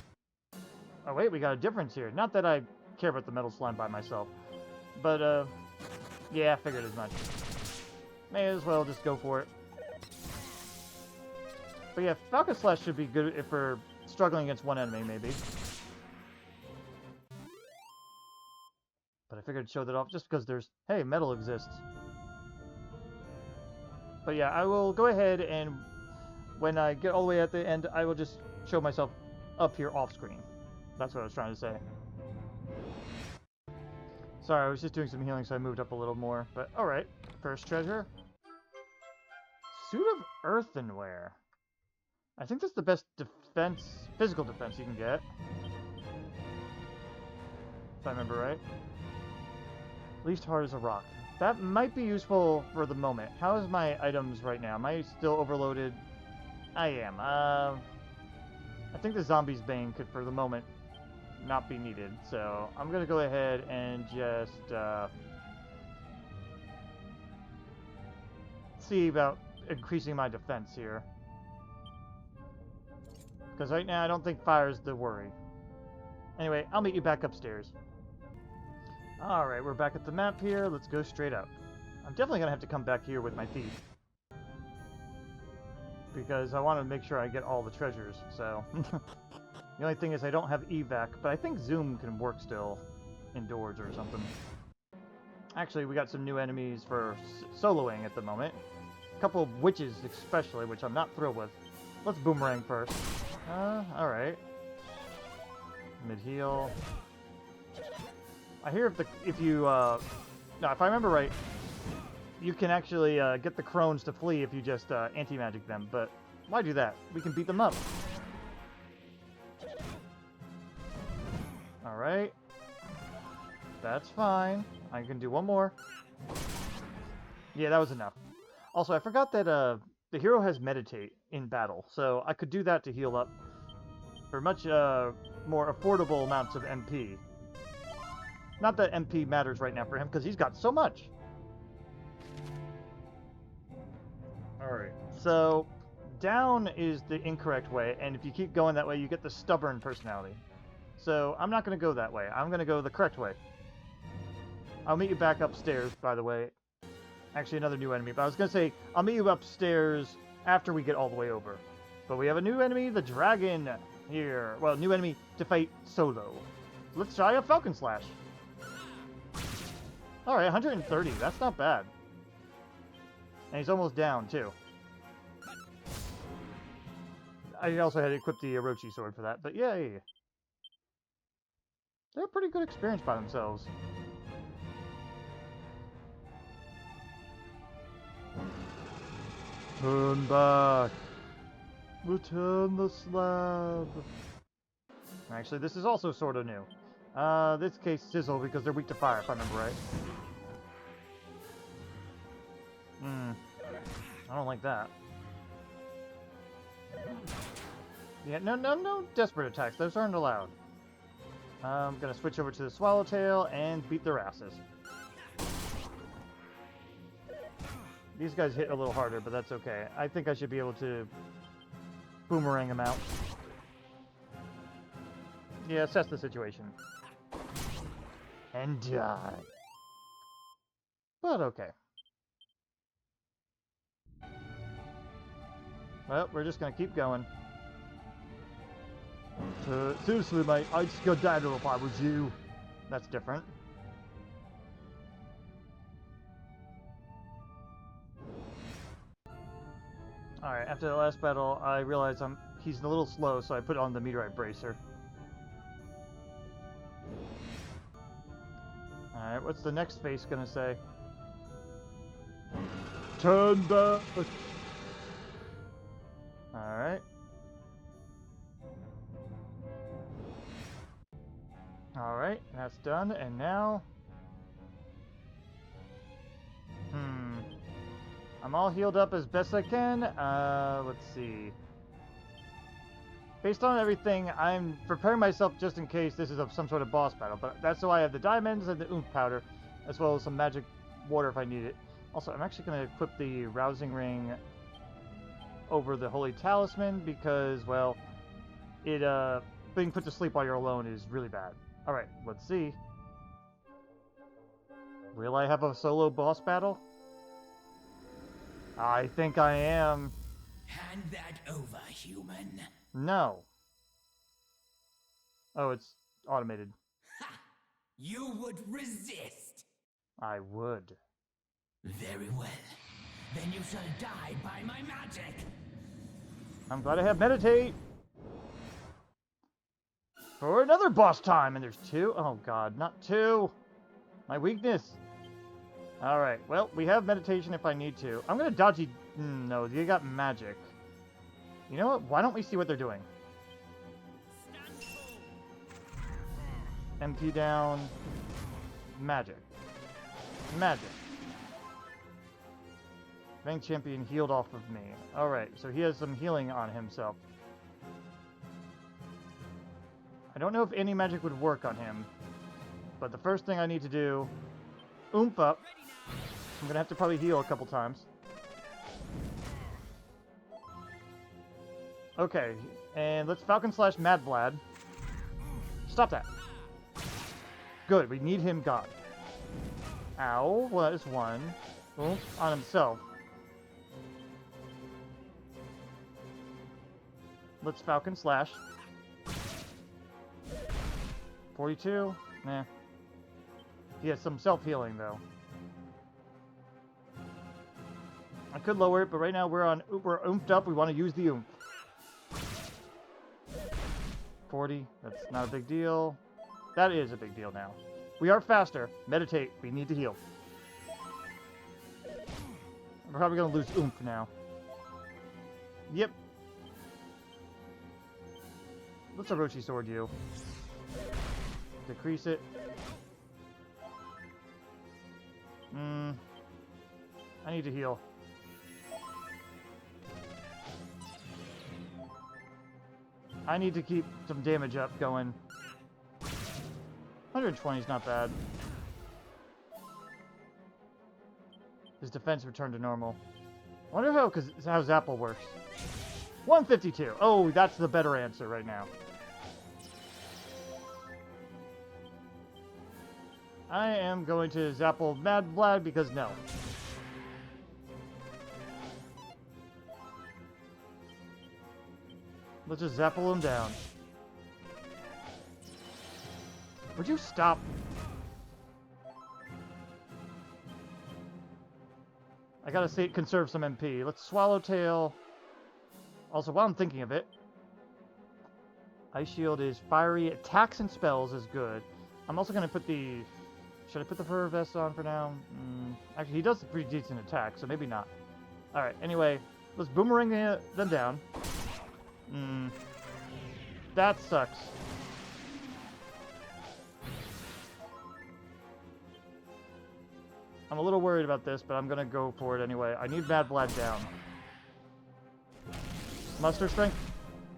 Oh wait, we got a difference here. Not that I care about the metal slime by myself. But, yeah, I figured as much. May as well just go for it. But yeah, Falcon Slash should be good if we're struggling against one enemy, maybe. figured I'd show that off just because there's... Hey, metal exists. But yeah, I will go ahead and when I get all the way at the end, I will just show myself up here off screen. That's what I was trying to say. Sorry, I was just doing some healing, so I moved up a little more. But alright, first treasure. Suit of earthenware. I think that's the best defense, physical defense you can get. If I remember right. Least hard as a rock. That might be useful for the moment. How is my items right now? Am I still overloaded? I am. I think the Zombie's Bane could, for the moment, not be needed. So I'm going to go ahead and just see about increasing my defense here. Because right now I don't think fire's the worry. Anyway, I'll meet you back upstairs. Alright, we're back at the map here. Let's go straight up. I'm definitely going to have to come back here with my thief. Because I want to make sure I get all the treasures, so... The only thing is I don't have evac, but I think zoom can work still indoors or something. Actually, we got some new enemies for soloing at the moment. A couple of witches especially, which I'm not thrilled with. Let's boomerang first. Alright. Mid-heal. I hear if you, no, if I remember right, you can actually get the crones to flee if you just anti-magic them, but why do that? We can beat them up. Alright. That's fine. I can do one more. Yeah, that was enough. Also, I forgot that the hero has meditate in battle, so I could do that to heal up for much more affordable amounts of MP. Not that MP matters right now for him, because he's got so much. Alright, so down is the incorrect way, and if you keep going that way, you get the stubborn personality. So I'm not going to go that way. I'm going to go the correct way. I'll meet you back upstairs, by the way. Actually, another new enemy, but I was going to say, I'll meet you upstairs after we get all the way over. But we have a new enemy, the dragon, here. Well, new enemy to fight solo. Let's try a Falcon Slash. Alright, 130. That's not bad. And he's almost down, too. I also had to equip the Orochi sword for that, but yay! They're a pretty good experience by themselves. Turn back! Return the slab! Actually, this is also sort of new. This case sizzle because they're weak to fire, if I remember right. I don't like that. Yeah, no desperate attacks. Those aren't allowed. I'm gonna switch over to the Swallowtail and beat their asses. These guys hit a little harder, but that's okay. I think I should be able to boomerang them out. Yeah, assess the situation. And die. But okay. Well, we're just gonna keep going. Seriously, mate, I'd skedaddle if I was you. That's different. Alright, after the last battle, I realized he's a little slow, so I put on the meteorite bracer. Alright, what's the next face gonna say? Turn back! Alright. Alright, that's done, and now... I'm all healed up as best I can. Let's see. Based on everything, I'm preparing myself just in case this is some sort of boss battle, but that's why I have the diamonds and the oomph powder, as well as some magic water if I need it. Also, I'm actually going to equip the rousing ring over the holy talisman because, well, it being put to sleep while you're alone is really bad. Alright, let's see. Will I have a solo boss battle? I think I am. Hand that over, human. No. Oh, it's automated. Ha! You would resist. I would. Very well. Then you shall die by my magic. I'm glad I have meditate. For another boss time, and there's two? Oh god, not two. My weakness. Alright, well, we have meditation if I need to. I'm gonna dodgy... No, you got magic. You know what? Why don't we see what they're doing? MP down. Magic. Magic. Rank champion healed off of me. Alright, so he has some healing on himself. I don't know if any magic would work on him. But the first thing I need to do... Oomph up. I'm gonna have to probably heal a couple times. Okay, and let's Falcon slash Mad Vlad. Stop that. Good, we need him gone. Ow, well that is one. Oomph on himself. Let's Falcon slash. 42? Nah. He has some self-healing, though. I could lower it, but right now we're oomphed up. We want to use the oomph. 40. That's not a big deal. That is a big deal now. We are faster. Meditate. We need to heal. We're probably going to lose oomph now. Yep. Let's Orochi Sword you. Decrease it. I need to heal. I need to keep some damage up going. 120 is not bad. His defense returned to normal. I wonder how Zapple works. 152. Oh, that's the better answer right now. I am going to Zapple Mad Vlad because no. Let's just Zapple him down. Would you stop? I gotta say, conserve some MP. Let's Swallowtail. Also, while I'm thinking of it, Ice Shield is fiery. Attacks and spells is good. I'm also gonna put the... Should I put the fur vest on for now? Actually, he does a pretty decent attack, so maybe not. Alright, anyway, let's boomerang them down. That sucks. I'm a little worried about this, but I'm gonna go for it anyway. I need Mad Vlad down. Muster strength?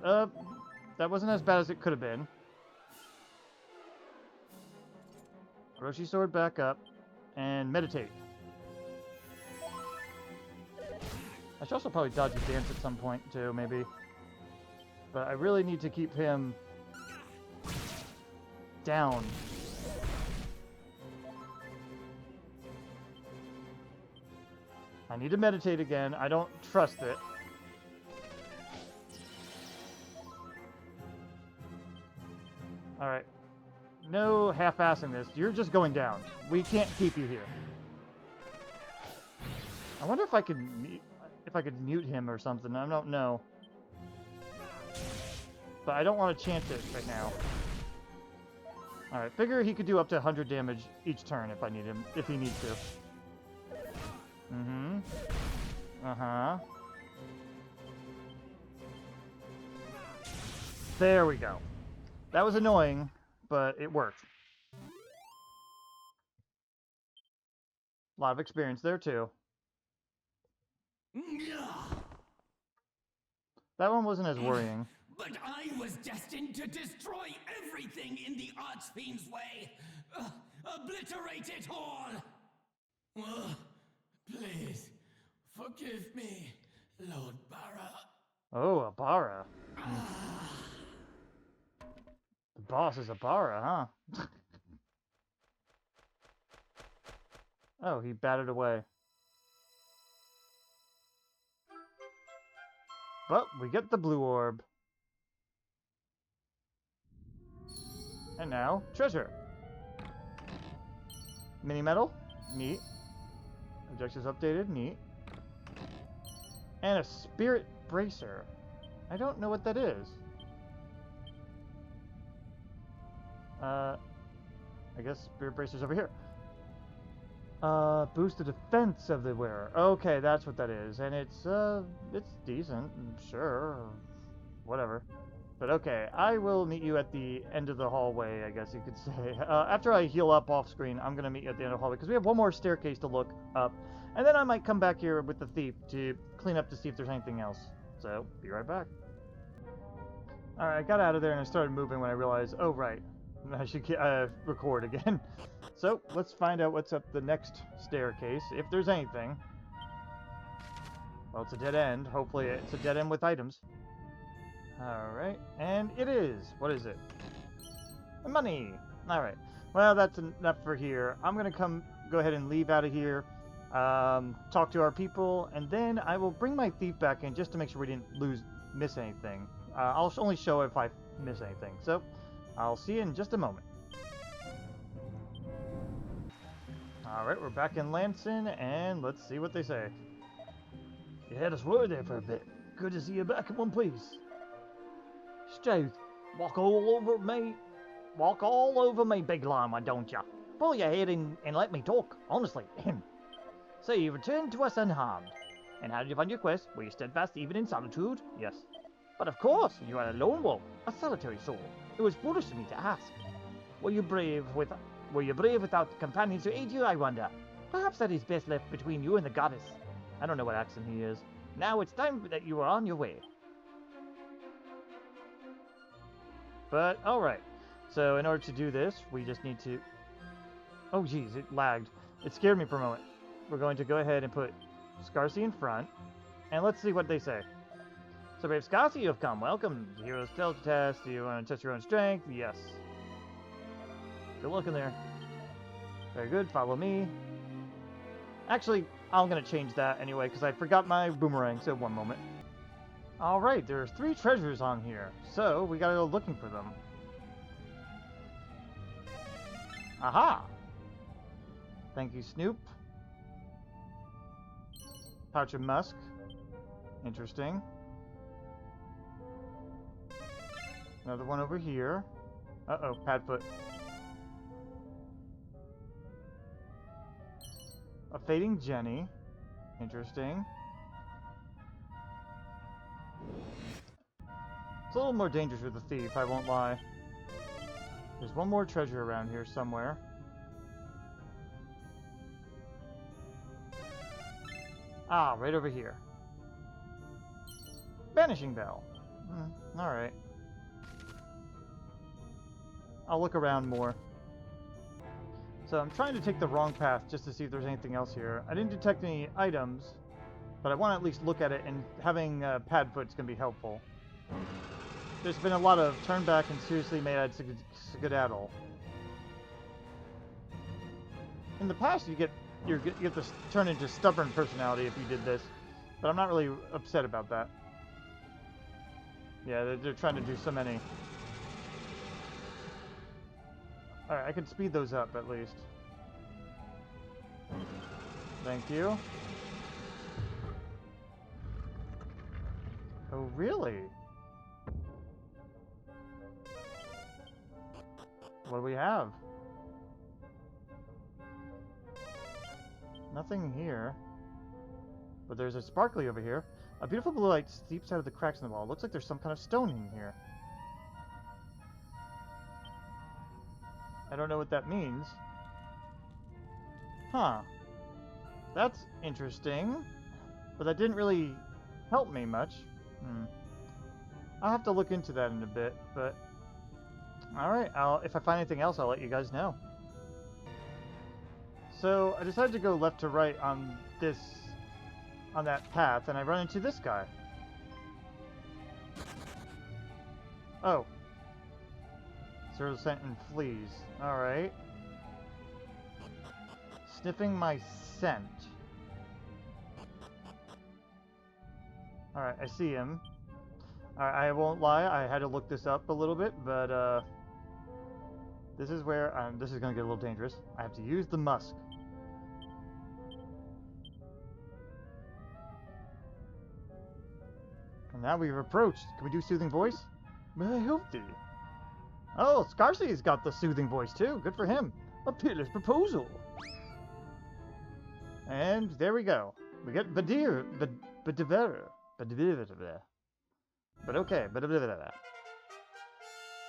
That wasn't as bad as it could have been. Orochi Sword back up. And meditate. I should also probably dodge a dance at some point too, maybe. But I really need to keep him down. I need to meditate again. I don't trust it. Alright. No half-assing this. You're just going down. We can't keep you here. I wonder if I could mute him or something. I don't know. But I don't want to chance it right now. Alright, figure he could do up to 100 damage each turn if I need him, if he needs to. There we go. That was annoying, but it worked. A lot of experience there, too. That one wasn't as worrying. But I was destined to destroy everything in the Archfiend's way. Obliterate it all. Please, forgive me, Lord Barra. Oh, Abara. The boss is Abara, huh? Oh, he batted away. But we get the blue orb. And now, treasure. Mini medal, neat. Objectives updated, neat. And a spirit bracer. I don't know what that is. I guess spirit bracer's over here. Boost the defense of the wearer. Okay, that's what that is. And it's decent, sure. Whatever. But okay, I will meet you at the end of the hallway, I guess you could say. After I heal up off screen, I'm gonna meet you at the end of the hallway, because we have one more staircase to look up. And then I might come back here with the thief to clean up to see if there's anything else. So, be right back. Alright, I got out of there and I started moving when I realized, oh right, I should record again. So, let's find out what's up the next staircase, if there's anything. Well, it's a dead end. Hopefully it's a dead end with items. Alright, and it is. What is it? Money! Alright, well that's enough for here. I'm gonna go ahead and leave out of here, talk to our people, and then I will bring my thief back in just to make sure we didn't miss anything. I'll only show if I miss anything. So, I'll see you in just a moment. Alright, we're back in Lanson, and let's see what they say. You had us worried there for a bit. Good to see you back in one piece. Straight, walk all over me, big llama, don't ya? Pull your head in and let me talk, honestly. So you returned to us unharmed. And how did you find your quest? Were you steadfast even in solitude? Yes. But of course, you are a lone wolf, a solitary soul. It was foolish of me to ask. Were you brave without companions to aid you, I wonder? Perhaps that is best left between you and the goddess. I don't know what accent he is. Now it's time that you are on your way. But, alright. So, in order to do this, we just need to... Oh, geez, it lagged. It scared me for a moment. We're going to go ahead and put Scarcy in front. And let's see what they say. So, brave Scarcy, you have come. Welcome. Hero's stealth test. Do you want to test your own strength? Yes. Good luck in there. Very good. Follow me. Actually, I'm going to change that anyway, because I forgot my boomerang, so one moment. Alright, there's 3 treasures on here, so we gotta go looking for them. Aha! Thank you, Snoop. Pouch of musk. Interesting. Another one over here. Uh-oh, Padfoot. A fading Jenny. Interesting. It's a little more dangerous with the thief, I won't lie. There's one more treasure around here somewhere. Ah, right over here. Vanishing Bell. Alright. I'll look around more. So I'm trying to take the wrong path just to see if there's anything else here. I didn't detect any items, but I want to at least look at it, and having Padfoot's going to be helpful. There's been a lot of turn back and seriously made skedaddle. In the past, you get to turn into stubborn personality if you did this, but I'm not really upset about that. Yeah, they're trying to do so many. Alright, I can speed those up at least. Thank you. Oh, really? What do we have? Nothing here. But there's a sparkly over here. A beautiful blue light seeps out of the cracks in the wall. Looks like there's some kind of stone in here. I don't know what that means. Huh. That's interesting. But that didn't really help me much. I'll have to look into that in a bit, but... Alright, if I find anything else, I'll let you guys know. So, I decided to go left to right on that path, and I run into this guy. Oh. 0% in fleas. Alright. Sniffing my scent. Alright, I see him. Alright, I won't lie, I had to look this up a little bit, but This is where this is going to get a little dangerous. I have to use the musk. And now we've approached. Can we do soothing voice? May I help thee? Oh, Scarcy's got the soothing voice too. Good for him. A peerless proposal. And there we go. We get Badir, Badiver. But okay,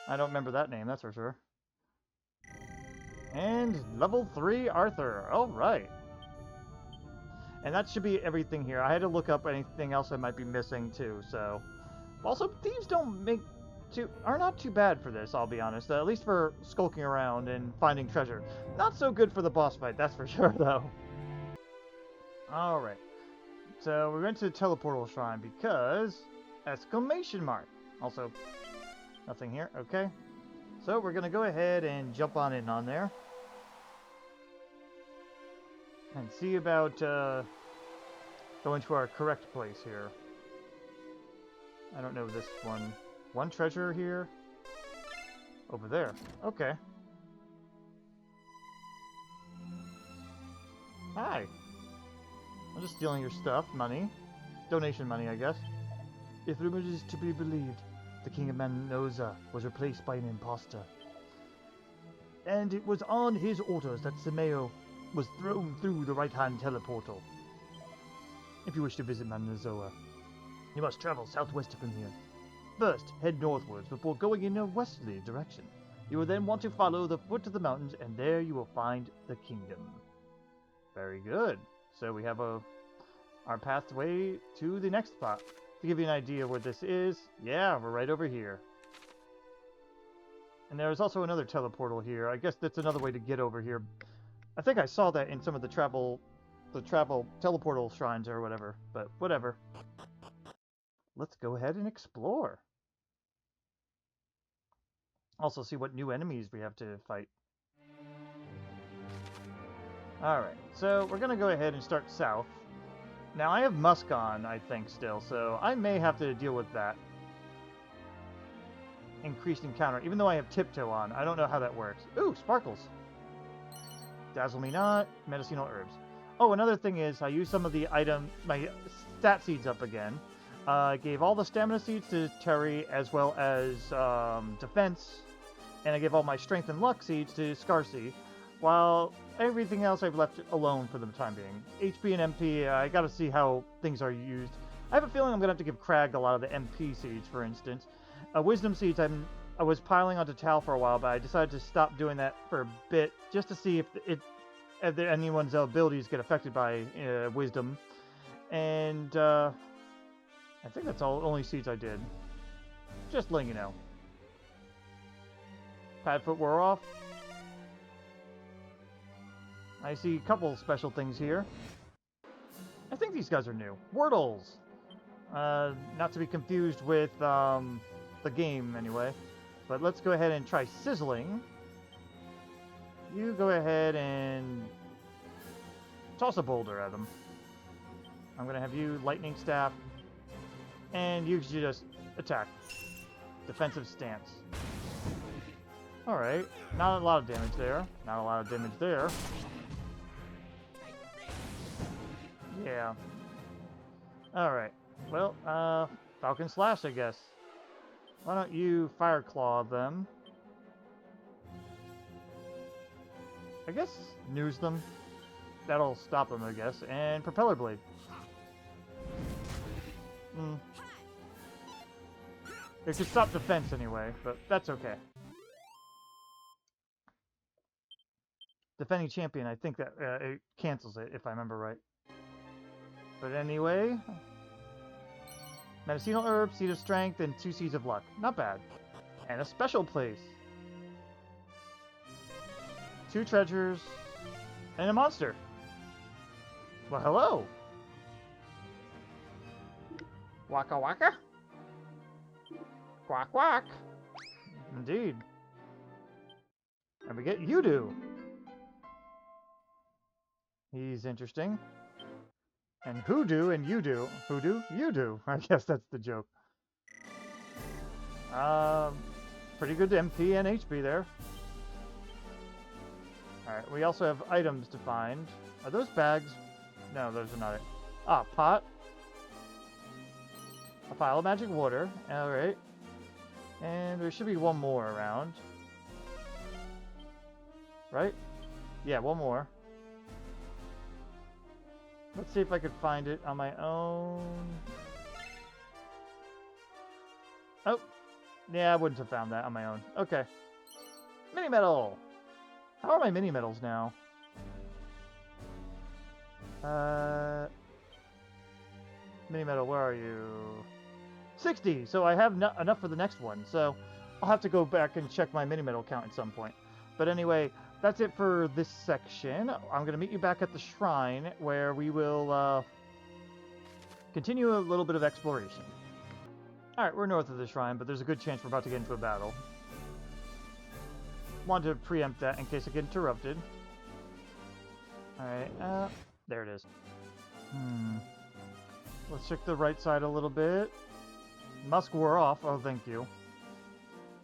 I don't remember that name, that's for sure. And level 3 Arthur. Alright. And that should be everything here. I had to look up anything else I might be missing too, so. Also, thieves are not too bad for this, I'll be honest. At least for skulking around and finding treasure. Not so good for the boss fight, that's for sure though. Alright. So we went to the teleportal shrine because exclamation mark. Also, nothing here. Okay. So we're gonna go ahead and jump on in on there. And see about going to our correct place here. I don't know this one. One treasure here. Over there. Okay. Hi. I'm just stealing your stuff. Money. Donation money, I guess. If rumor is to be believed, the king of Manoza was replaced by an imposter. And it was on his orders that Sameo was thrown through the right-hand teleportal. If you wish to visit Manoza, you must travel southwest from here. First, head northwards before going in a westerly direction. You will then want to follow the foot of the mountains, and there you will find the kingdom. Very good. So we have our pathway to the next spot. To give you an idea where this is, yeah, we're right over here. And there's also another teleportal here. I guess that's another way to get over here. I think I saw that in some of the travel teleportal shrines or whatever, but whatever. Let's go ahead and explore. Also see what new enemies we have to fight. Alright, so we're going to go ahead and start south. Now I have Musk on, I think, still, so I may have to deal with that. Increased encounter, even though I have Tiptoe on. I don't know how that works. Ooh, sparkles. Dazzle me not, medicinal herbs. Oh, another thing is, I used some of my stat seeds up again. I gave all the stamina seeds to Terry, as well as defense, and I gave all my strength and luck seeds to Scarcy, while everything else I've left alone for the time being. HP and MP, I gotta see how things are used. I have a feeling I'm gonna have to give Crag a lot of the MP seeds, for instance. Wisdom seeds, I was piling onto Tal for a while, but I decided to stop doing that for a bit, just to see if anyone's abilities get affected by wisdom. And I think that's only seeds I did. Just letting you know. Padfoot wore off. I see a couple special things here. I think these guys are new. Wordles! Not to be confused with the game, anyway. But let's go ahead and try Sizzling. You go ahead and toss a boulder at them. I'm going to have you Lightning Staff. And you just attack. Defensive stance. Alright. Not a lot of damage there. Not a lot of damage there. Yeah. Alright. Well, Falcon Slash, I guess. Why don't you Fire Claw them? I guess News them. That'll stop them, I guess. And Propeller Blade. It could stop defense anyway, but that's okay. Defending Champion, I think that it cancels it, if I remember right. But anyway... Medicinal Herb, Seed of Strength, and 2 Seeds of Luck. Not bad. And a special place. 2 treasures, and a monster. Well, hello! Waka waka? Quack quack! Indeed. And we get Yudu. He's interesting. And Hoodoo and Yudu. Hoodoo? Yudu. I guess that's the joke. Pretty good MP and HP there. Alright, we also have items to find. Are those bags? No, those are not it. Ah, pot. A pile of magic water. Alright. And there should be one more around. Right? Yeah, one more. Let's see if I could find it on my own. Oh. Yeah, I wouldn't have found that on my own. Okay. Mini medal! How are my mini medals now? Mini medal, where are you? 60! So I have enough for the next one, so I'll have to go back and check my mini medal count at some point. But anyway, that's it for this section. I'm going to meet you back at the shrine, where we will continue a little bit of exploration. Alright, we're north of the shrine, but there's a good chance we're about to get into a battle. Wanted to preempt that in case I get interrupted. Alright, there it is. Let's check the right side a little bit. Musk wore off. Oh, thank you.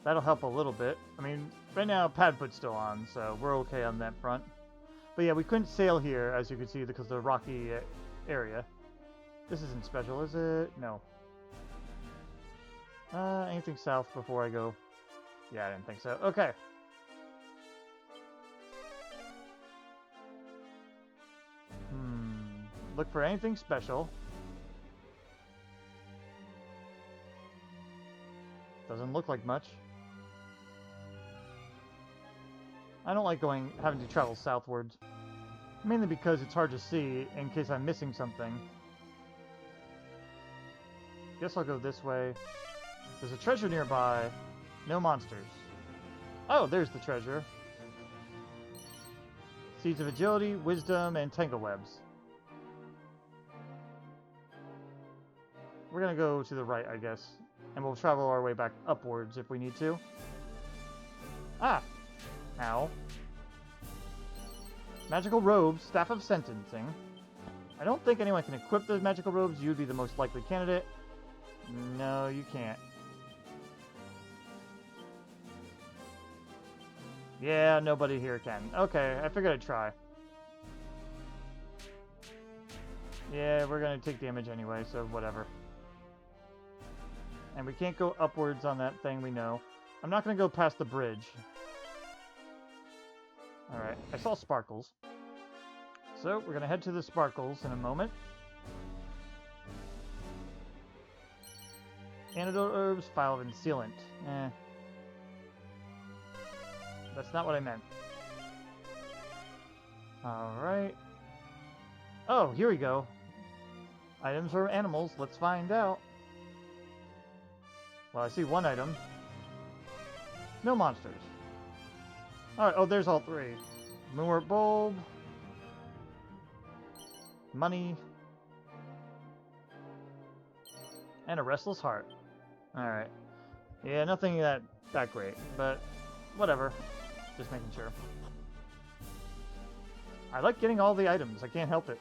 That'll help a little bit. I mean, right now, Padfoot's still on, so we're okay on that front. But yeah, we couldn't sail here, as you can see, because of the rocky area. This isn't special, is it? No. Anything south before I go? Yeah, I didn't think so. Okay. Look for anything special. Doesn't look like much. I don't like having to travel southwards. Mainly because it's hard to see in case I'm missing something. Guess I'll go this way. There's a treasure nearby. No monsters. Oh, there's the treasure. Seeds of agility, wisdom, and tangle webs. We're gonna go to the right, I guess. And we'll travel our way back upwards if we need to. Ah! Ow. Magical robes, staff of sentencing. I don't think anyone can equip those magical robes. You'd be the most likely candidate. No, you can't. Yeah, nobody here can. Okay, I figured I'd try. Yeah, we're gonna take damage anyway, so whatever. And we can't go upwards on that thing, we know. I'm not gonna go past the bridge. Alright, I saw sparkles. So, we're gonna head to the sparkles in a moment. Antidote herbs, file of sealant. That's not what I meant. Alright. Oh, here we go. Items for animals. Let's find out. Well, I see one item. No monsters. Alright, oh, there's all three. Moonwort bulb. Money. And a restless heart. Alright. Yeah, nothing that great, but whatever. Just making sure. I like getting all the items. I can't help it.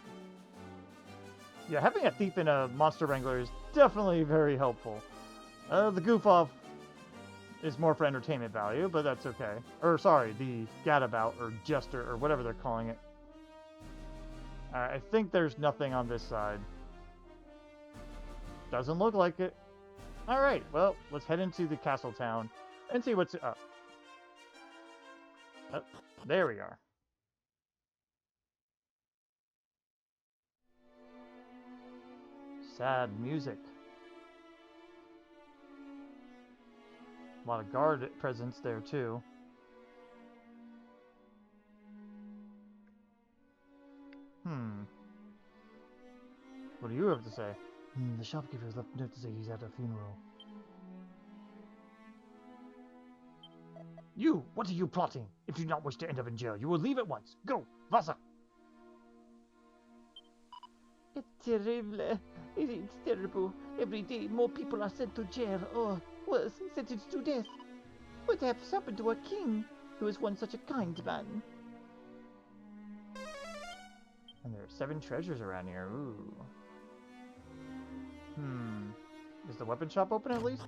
Yeah, having a thief and a monster wrangler is definitely very helpful. The Goof-Off is more for entertainment value, but that's okay. Or, sorry, the gadabout, or jester, or whatever they're calling it. Alright, I think there's nothing on this side. Doesn't look like it. Alright, well, let's head into the castle town and see what's up. Oh, there we are. Sad music. A lot of guard presence there, too. What do you have to say? The shopkeeper's left a note to say he's at a funeral. You! What are you plotting? If you do not wish to end up in jail, you will leave at once. Go! Wasser! It's terrible. It's terrible. Every day more people are sent to jail or, worse, sentenced to death. What has happened to our king, who was once such a kind man? And there are 7 treasures around here. Ooh. Is the weapon shop open at least?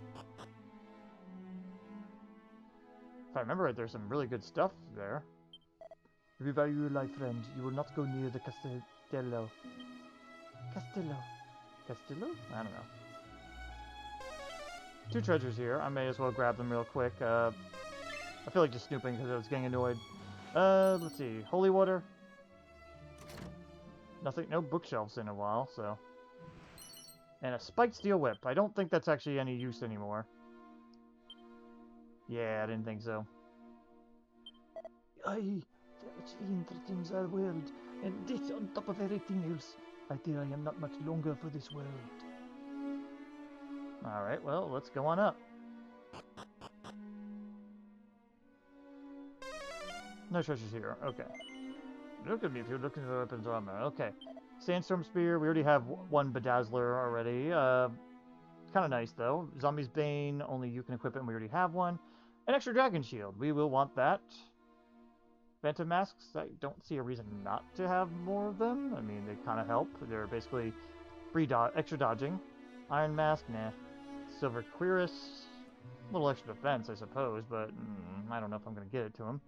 If I remember right, there's some really good stuff there. If you value your life, friend, you will not go near the Castello. Castillo. Castillo? I don't know. 2 treasures here. I may as well grab them real quick. I feel like just snooping because I was getting annoyed. Let's see. Holy water. Nothing. No bookshelves in a while, so. And a spiked steel whip. I don't think that's actually any use anymore. Yeah, I didn't think so. Aye, such interesting is our world, and this on top of everything else. I fear I am not much longer for this world. Alright, well, let's go on up. No treasures here. Okay. Look at me if you're looking for weapons or armor. Okay. Sandstorm Spear. We already have one Bedazzler already. Kind of nice, though. Zombie's Bane. Only you can equip it, and we already have one. An extra Dragon Shield. We will want that. Phantom Masks. I don't see a reason not to have more of them. I mean, they kind of help. They're basically free extra dodging. Iron Mask. Nah. Silver Cuirass. A little extra defense, I suppose, but I don't know if I'm going to get it to him.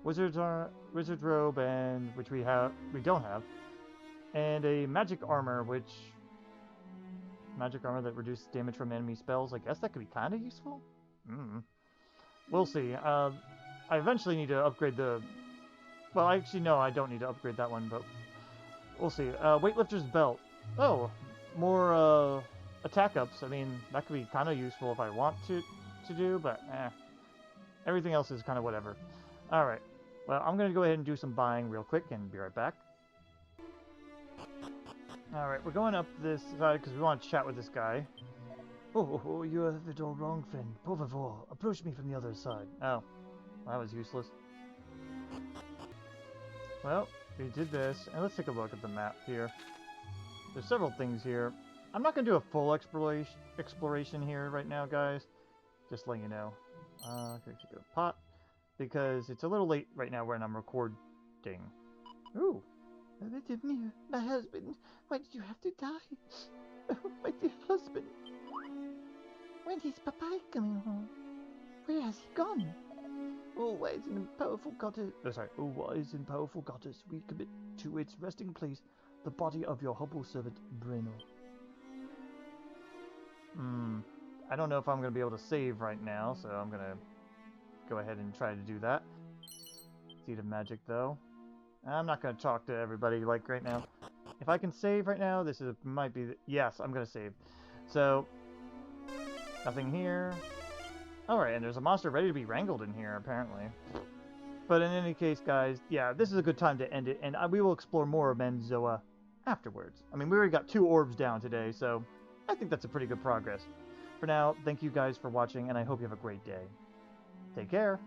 Wizard Robe, and which we don't have, and a Magic Armor, Magic Armor that reduces damage from enemy spells. I guess that could be kind of useful. We'll see. I eventually need to upgrade the. Well, actually, no, I don't need to upgrade that one, but we'll see. Weightlifter's Belt. Oh, more attack ups. I mean, that could be kind of useful if I want to do, but everything else is kind of whatever. All right. Well, I'm going to go ahead and do some buying real quick and be right back. Alright, we're going up this side because we want to chat with this guy. Oh, you have it all wrong, friend. Por favor, approach me from the other side. Oh, that was useless. Well, we did this, and let's take a look at the map here. There's several things here. I'm not going to do a full exploration here right now, guys. Just letting you know. Okay, go to pot. Because it's a little late right now when I'm recording. Ooh. My husband, why did you have to die? Oh, my dear husband. When is Papa coming home? Where has he gone? All wise and powerful goddess. O wise and powerful goddess, we commit to its resting place the body of your humble servant, Breno. I don't know if I'm going to be able to save right now, so I'm going to go ahead and try to do that. Seed of Magic, though. I'm not going to talk to everybody, like, right now. If I can save right now, might be... Yes, I'm going to save. So, nothing here. Alright, and there's a monster ready to be wrangled in here, apparently. But in any case, guys, yeah, this is a good time to end it, and we will explore more of Manoza afterwards. I mean, we already got 2 orbs down today, so I think that's a pretty good progress. For now, thank you guys for watching, and I hope you have a great day. Take care.